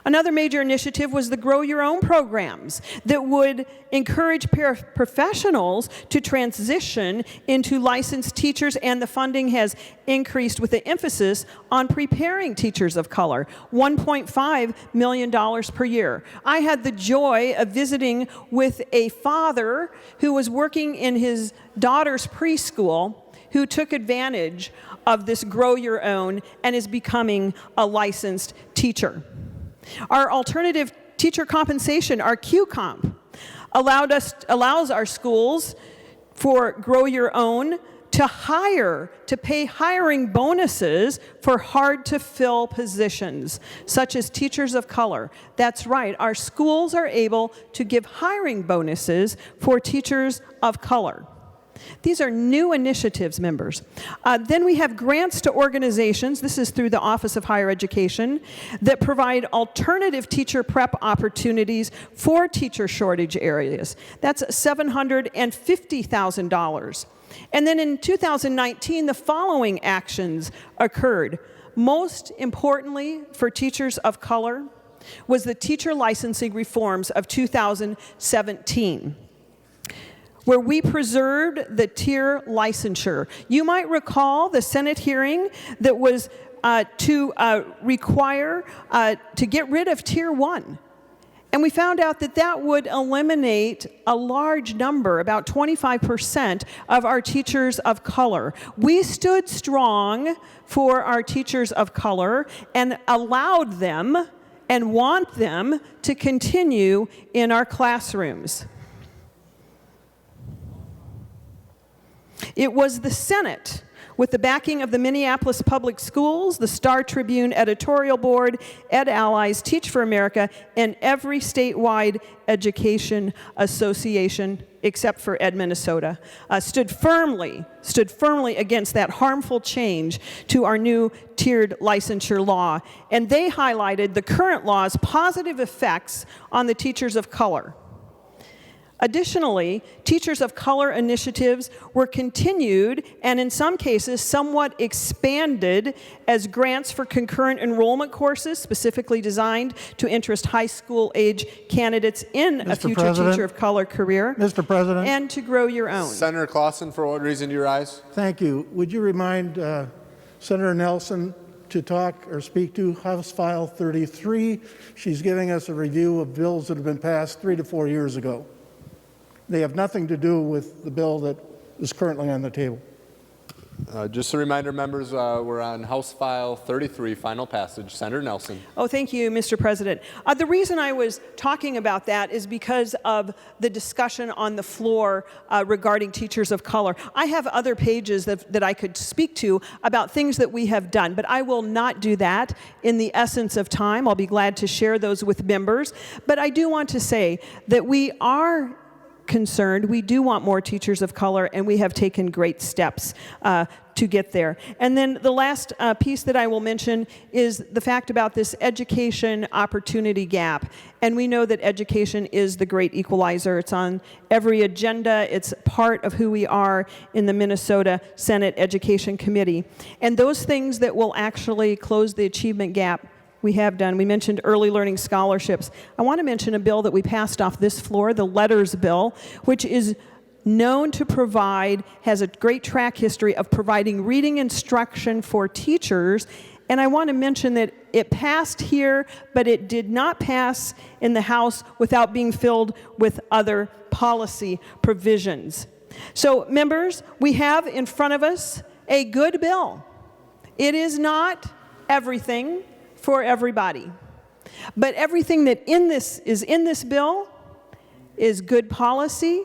Another major initiative was the Grow Your Own programs that would encourage paraprofessionals to transition into licensed teachers, and the funding has increased with the emphasis on preparing teachers of color, $1.5 million per year. I had the joy of visiting with a father who was working in his daughter's preschool who took advantage of this Grow Your Own and is becoming a licensed teacher. Our alternative teacher compensation, our Q-Comp, allows our schools for Grow Your Own to pay hiring bonuses for hard-to-fill positions, such as teachers of color. That's right, our schools are able to give hiring bonuses for teachers of color. These are new initiatives, members. Then we have grants to organizations, this is through the Office of Higher Education, that provide alternative teacher prep opportunities for teacher shortage areas. That's $750,000. And then in 2019, the following actions occurred. Most importantly for teachers of color was the teacher licensing reforms of 2017. Where we preserved the tier licensure. You might recall the Senate hearing that was to require to get rid of Tier 1. And we found out that that would eliminate a large number, about 25% of our teachers of color. We stood strong for our teachers of color and allowed them and want them to continue in our classrooms. It was the Senate, with the backing of the Minneapolis Public Schools, the Star Tribune Editorial Board, Ed Allies, Teach for America, and every statewide education association, except for Ed Minnesota, stood firmly against that harmful change to our new tiered licensure law. And they highlighted the current law's positive effects on the teachers of color. Additionally, Teachers of Color initiatives were continued and in some cases somewhat expanded as grants for concurrent enrollment courses specifically designed to interest high school age candidates in a future Teacher of Color career. Mr. President. And to grow your own. Senator Clausen, for what reason do you rise? Thank you. Would you remind Senator Nelson to talk or speak to House File 33? She's giving us a review of bills that have been passed 3 to 4 years ago. They have nothing to do with the bill that is currently on the table. Just a reminder, members, we're on House File 33, final passage. Senator Nelson. Oh, thank you, Mr. President. The reason I was talking about that is because of the discussion on the floor regarding Teachers of Color. I have other pages that I could speak to about things that we have done, but I will not do that in the essence of time. I'll be glad to share those with members. But I do want to say that we are concerned. We do want more Teachers of Color, and we have taken great steps to get there. And then the last piece that I will mention is the fact about this education opportunity gap. And we know that education is the great equalizer. It's on every agenda. It's part of who we are in the Minnesota Senate Education Committee. And those things that will actually close the achievement gap we have done. We mentioned early learning scholarships. I want to mention a bill that we passed off this floor, the Letters Bill, which is known to provide, has a great track history of providing reading instruction for teachers. And I want to mention that it passed here, but it did not pass in the House without being filled with other policy provisions. So, members, we have in front of us a good bill. It is not everything for everybody. But everything that is in this bill is good policy.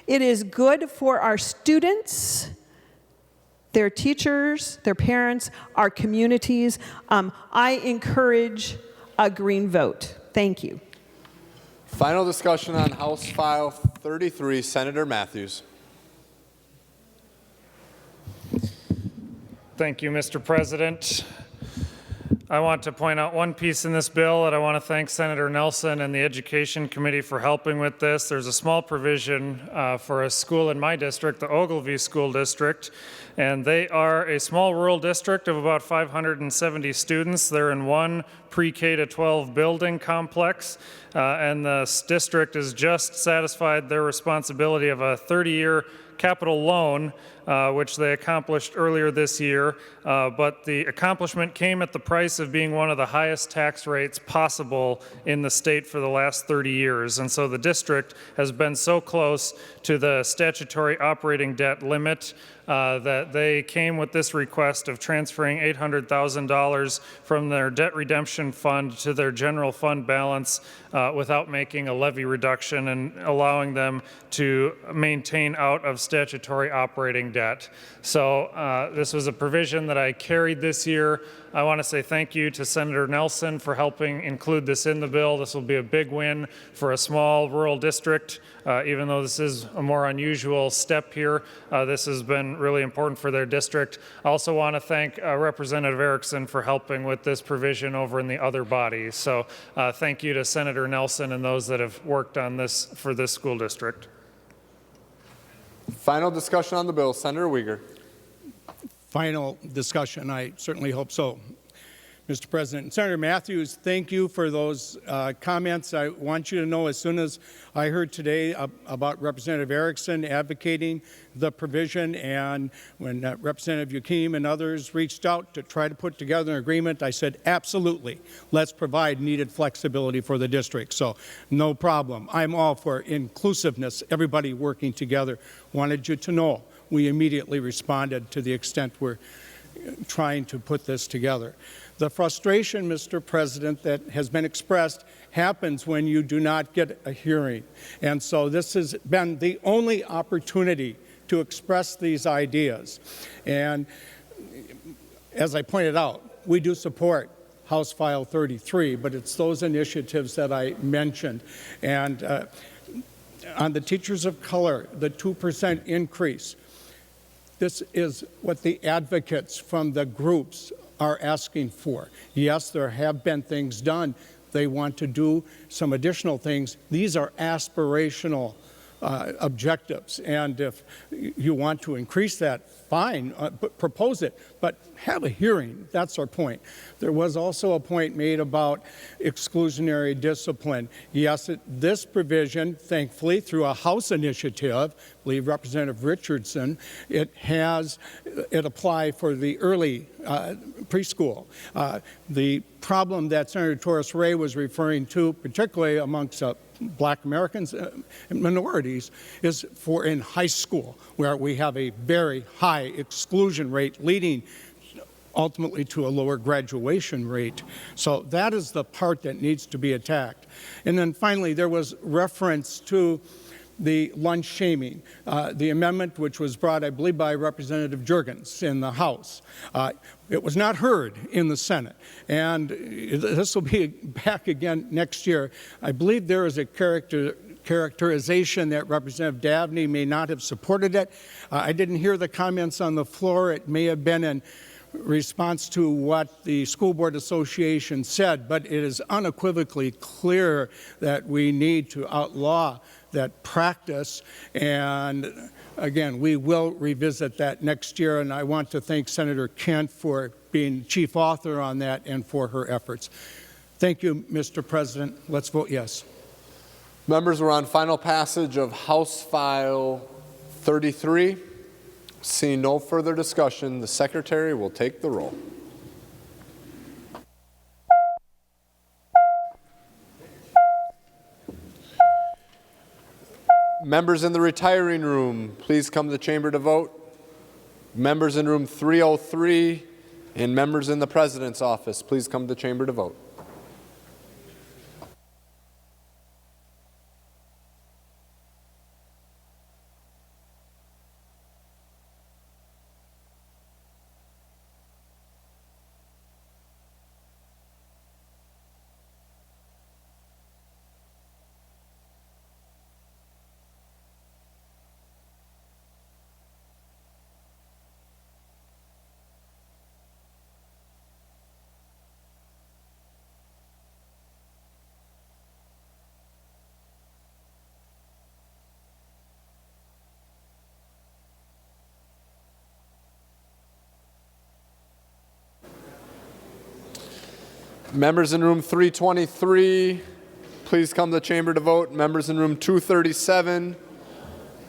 It is good for our students, their teachers, their parents, our communities. I encourage a green vote. Thank you. Final discussion on House File 33, Senator Matthews. Thank you, Mr. President. I want to point out one piece in this bill, and I want to thank Senator Nelson and the Education Committee for helping with this. There's a small provision for a school in my district, the Ogilvie School District, and they are a small rural district of about 570 students. They're in one pre-K to 12 building complex, and the district has just satisfied their responsibility of a 30-year capital loan, which they accomplished earlier this year, but the accomplishment came at the price of being one of the highest tax rates possible in the state for the last 30 years. And so the district has been so close to the statutory operating debt limit that they came with this request of transferring $800,000 from their debt redemption fund to their general fund balance without making a levy reduction and allowing them to maintain out of statutory operating debt. So this was a provision that I carried this year. I want to say thank you to Senator Nelson for helping include this in the bill. This will be a big win for a small rural district. Even though this is a more unusual step here, this has been really important for their district. I also want to thank Representative Erickson for helping with this provision over in the other body. So thank you to Senator Nelson and those that have worked on this for this school district. Final discussion on the bill, Senator Uyghur. Final discussion, I certainly hope so. Mr. President. Senator Matthews, thank you for those comments. I want you to know, as soon as I heard today about Representative Erickson advocating the provision, and when Representative Yakim and others reached out to try to put together an agreement, I said, absolutely, let's provide needed flexibility for the district. So no problem. I'm all for inclusiveness, everybody working together. Wanted you to know we immediately responded to the extent we're trying to put this together. The frustration, Mr. President, that has been expressed happens when you do not get a hearing. And so this has been the only opportunity to express these ideas. And as I pointed out, we do support House File 33, but it's those initiatives that I mentioned. And on the Teachers of Color, the 2% increase, this is what the advocates from the groups are asking for. Yes, there have been things done. They want to do some additional things. These are aspirational objectives. And if you want to increase that, fine, propose it, but have a hearing. That's our point. There was also a point made about exclusionary discipline. Yes, this provision, thankfully, through a House initiative, I believe Representative Richardson, it applied for the early preschool. The problem that Senator Torres Ray was referring to, particularly amongst Black Americans and minorities, is for in high school, where we have a very high exclusion rate, leading ultimately to a lower graduation rate. So that is the part that needs to be attacked. And then finally, there was reference to the lunch shaming, the amendment which was brought, I believe, by Representative Jurgens in the House. It was not heard in the Senate, and this will be back again next year. I believe there is a characterization that Representative Dabney may not have supported it. I didn't hear the comments on the floor. It may have been in response to what the School Board Association said, but it is unequivocally clear that we need to outlaw that practice. And again, we will revisit that next year, and I want to thank Senator Kent for being chief author on that and for her efforts. Thank you, Mr. President. Let's vote yes. Members, we're on final passage of House File 33. Seeing no further discussion, the Secretary will take the roll. Members in the retiring room, please come to the chamber to vote. Members in room 303 and members in the President's office, please come to the chamber to vote. Members in room 323, please come to the chamber to vote. Members in room 237,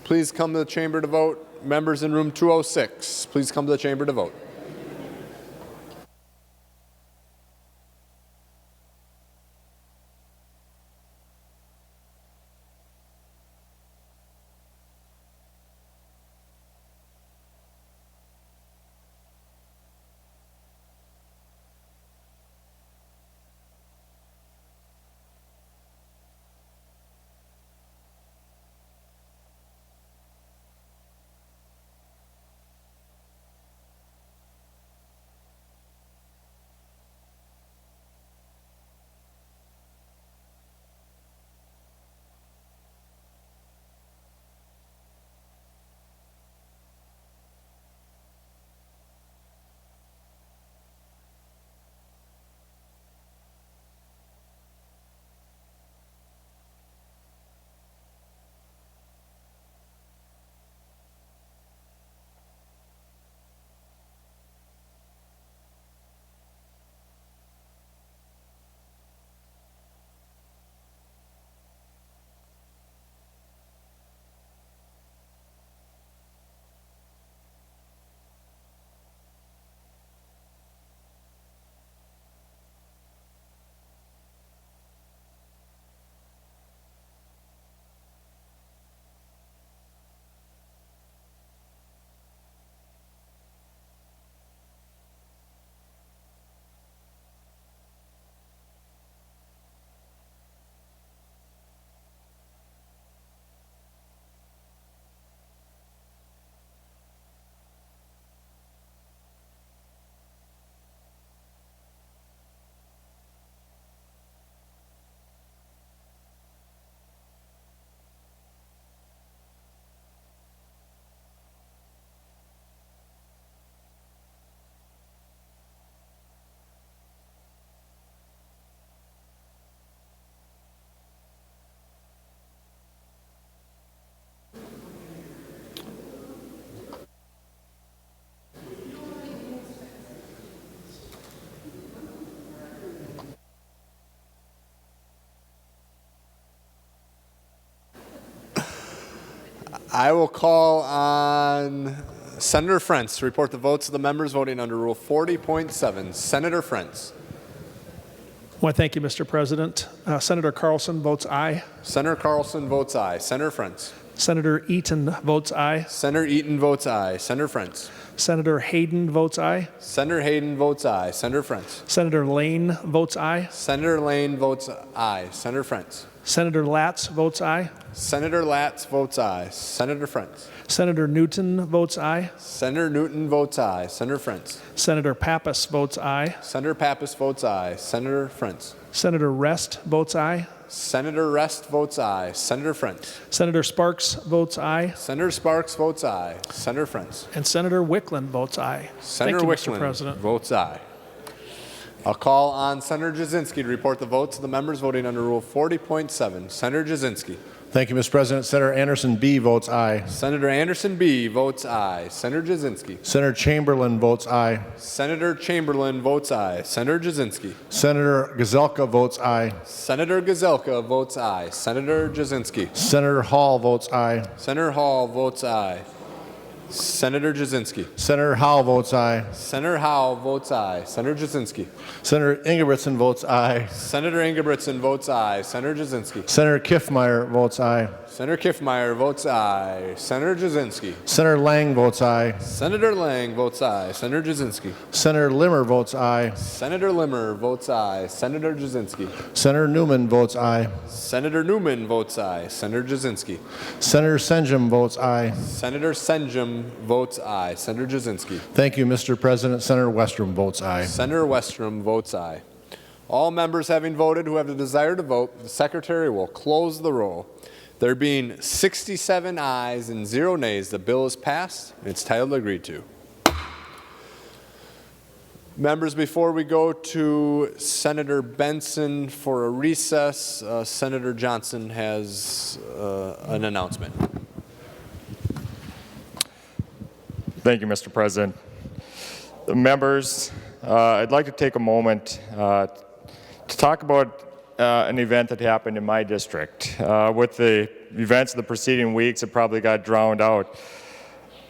please come to the chamber to vote. Members in room 206, please come to the chamber to vote. I will call on Senator Frentz to report the votes of the members voting under Rule 40.7. Senator Frentz. Well, thank you, Mr. President. Senator Carlson votes aye. Senator Carlson votes aye. Senator Frentz. Senator Eaton votes aye. Senator Eaton votes aye. Senator Frentz. Senator Hayden votes aye. Senator Hayden votes aye. Senator Frentz. Senator Lane votes aye. Senator Lane votes aye. Senator Frentz. Senator Latz votes aye. Senator Latz votes aye. Senator Frentz. Senator Newton votes aye. Senator Newton votes aye. Senator Frentz. Senator Pappas votes aye. Senator Pappas votes aye. Senator Frentz. Senator Rest votes aye. Senator Rest votes aye. Senator Frentz. Senator Sparks votes aye. Senator Sparks votes aye. Senator Frentz. And Senator Wickland votes aye. Senator Thank you, Wickland Mr. President. votes aye. I'll call on Senator Jasinski to report the votes of the members voting under Rule 40.7. Senator Jasinski. Thank you, Mr. President. Senator Anderson B. votes aye. Senator Anderson B. votes aye. Senator Jasinski. Senator Chamberlain votes aye. Senator Chamberlain votes aye. Senator Jasinski. Senator Gazelka votes aye. Senator Gazelka votes aye. Senator Jasinski. Senator Hall votes aye. Senator Hall votes aye. Senator Jasinski. Senator Howell votes aye. Senator Howell votes aye. Senator Jasinski. Senator Ingebrigtsen votes aye. Senator Ingebrigtsen votes aye. Senator Jasinski. Senator Kiffmeyer votes aye. Senator Kiffmeyer votes aye. Senator Jasinski. Senator Lang votes aye. Senator Lang votes aye. Senator Jasinski. Senator Limmer votes aye. Senator Limmer votes aye. Senator Jasinski. Senator Newman votes aye. Senator Newman votes aye. Senator Jasinski. Senator Senjum votes aye. Senator Senjum votes aye. Senator Jasinski. Thank you, Mr. President. Senator Westrom votes aye. Senator Westrom votes aye. All members having voted who have the desire to vote, the Secretary will close the roll. There being 67 ayes and 0 nays, the bill is passed and it's titled agreed to. Members, before we go to Senator Benson for a recess, Senator Johnson has an announcement. Thank you, Mr. President. The members, I'd like to take a moment to talk about an event that happened in my district. With the events of the preceding weeks, it probably got drowned out.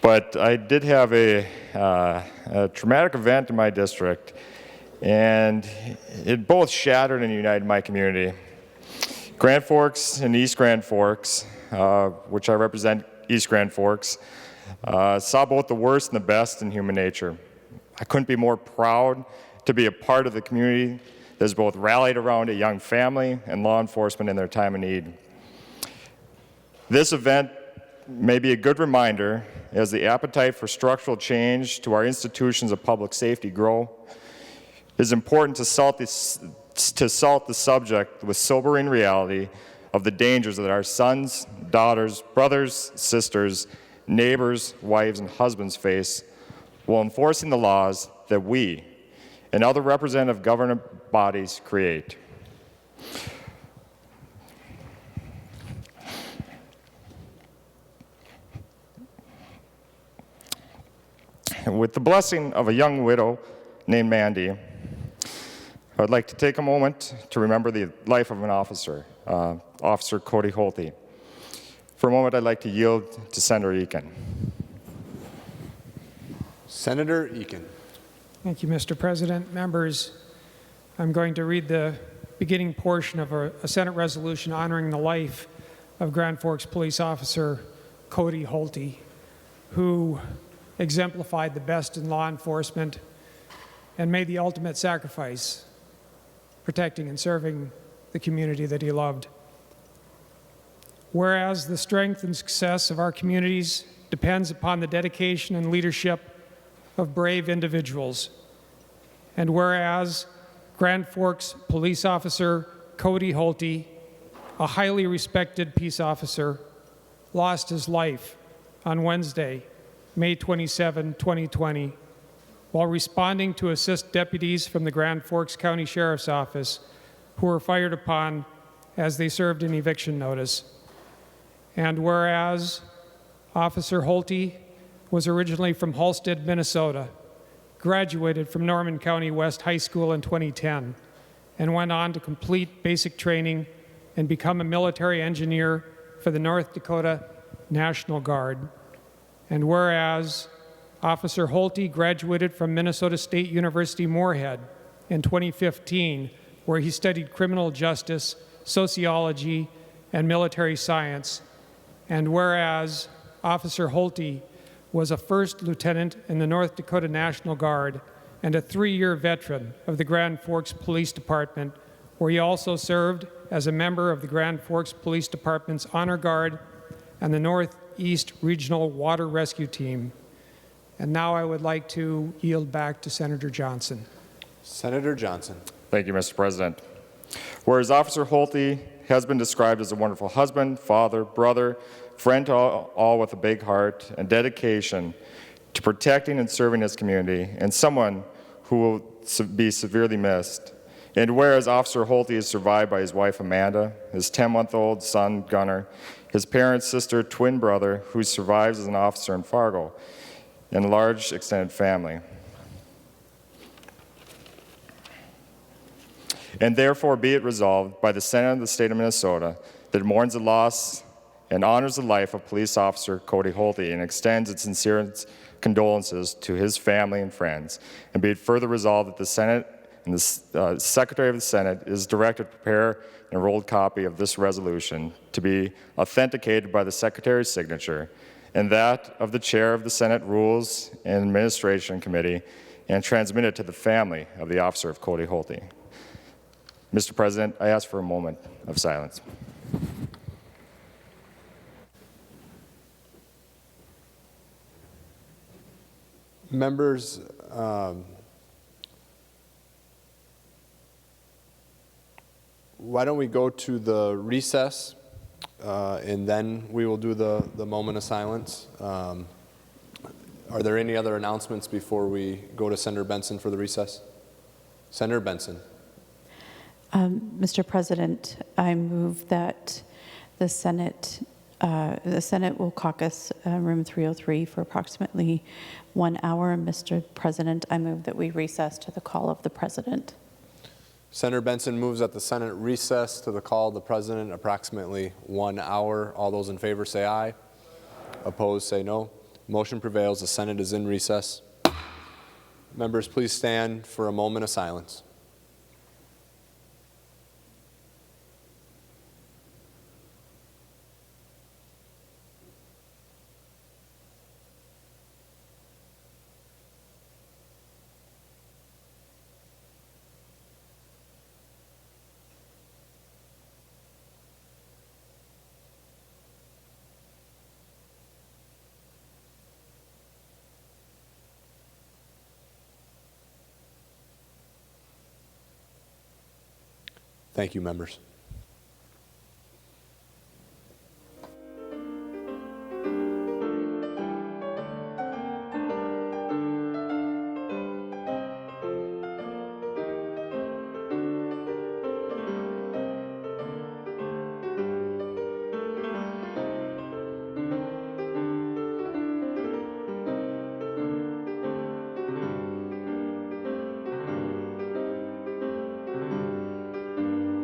But I did have a traumatic event in my district, and it both shattered and united my community. Grand Forks and East Grand Forks, which I represent East Grand Forks, saw both the worst and the best in human nature. I couldn't be more proud to be a part of the community that's both rallied around a young family and law enforcement in their time of need. This event may be a good reminder as the appetite for structural change to our institutions of public safety grow. It is important to salt the subject with sobering reality of the dangers that our sons, daughters, brothers, sisters, neighbors, wives, and husbands face while enforcing the laws that we and other representative government bodies create. With the blessing of a young widow named Mandy, I would like to take a moment to remember the life of an officer, Officer Cody Holte. For a moment, I'd like to yield to Senator Eakin. Senator Eakin. Thank you, Mr. President. Members, I'm going to read the beginning portion of a Senate resolution honoring the life of Grand Forks Police Officer Cody Holte, who exemplified the best in law enforcement and made the ultimate sacrifice, protecting and serving the community that he loved. Whereas the strength and success of our communities depends upon the dedication and leadership of brave individuals, and whereas Grand Forks Police Officer Cody Holte, a highly respected peace officer, lost his life on Wednesday, May 27, 2020, while responding to assist deputies from the Grand Forks County Sheriff's Office who were fired upon as they served an eviction notice. And whereas Officer Holte was originally from Halstead, Minnesota, graduated from Norman County West High School in 2010, and went on to complete basic training and become a military engineer for the North Dakota National Guard. And whereas Officer Holte graduated from Minnesota State University Moorhead in 2015, where he studied criminal justice, sociology, and military science. And whereas Officer Holte was a first lieutenant in the North Dakota National Guard and a 3-year veteran of the Grand Forks Police Department, where he also served as a member of the Grand Forks Police Department's Honor Guard and the Northeast Regional Water Rescue Team. And now I would like to yield back to Senator Johnson. Senator Johnson. Thank you, Mr. President. Whereas Officer Holte has been described as a wonderful husband, father, brother, friend to all with a big heart and dedication to protecting and serving his community, and someone who will be severely missed. And whereas Officer Holte is survived by his wife Amanda, his 10-month-old son Gunnar, his parents, sister, twin brother, who survives as an officer in Fargo, and a large extended family. And therefore be it resolved by the Senate of the State of Minnesota that it mourns the loss and honors the life of Police Officer Cody Holte and extends its sincerest condolences to his family and friends. And be it further resolved that the Senate and the Secretary of the Senate is directed to prepare an enrolled copy of this resolution to be authenticated by the Secretary's signature and that of the Chair of the Senate Rules and Administration Committee, and transmitted to the family of the officer of Cody Holte. Mr. President, I ask for a moment of silence. Members, why don't we go to the recess, and then we will do the moment of silence. Are there any other announcements before we go to Senator Benson for the recess? Senator Benson. Mr. President, I move that the Senate will caucus room 303 for approximately 1 hour. Mr. President, I move that we recess to the call of the President. Senator Benson moves that the Senate recess to the call of the President, approximately 1 hour. All those in favor say aye. Opposed say no. Motion prevails. The Senate is in recess. Members, please stand for a moment of silence. Thank you, members.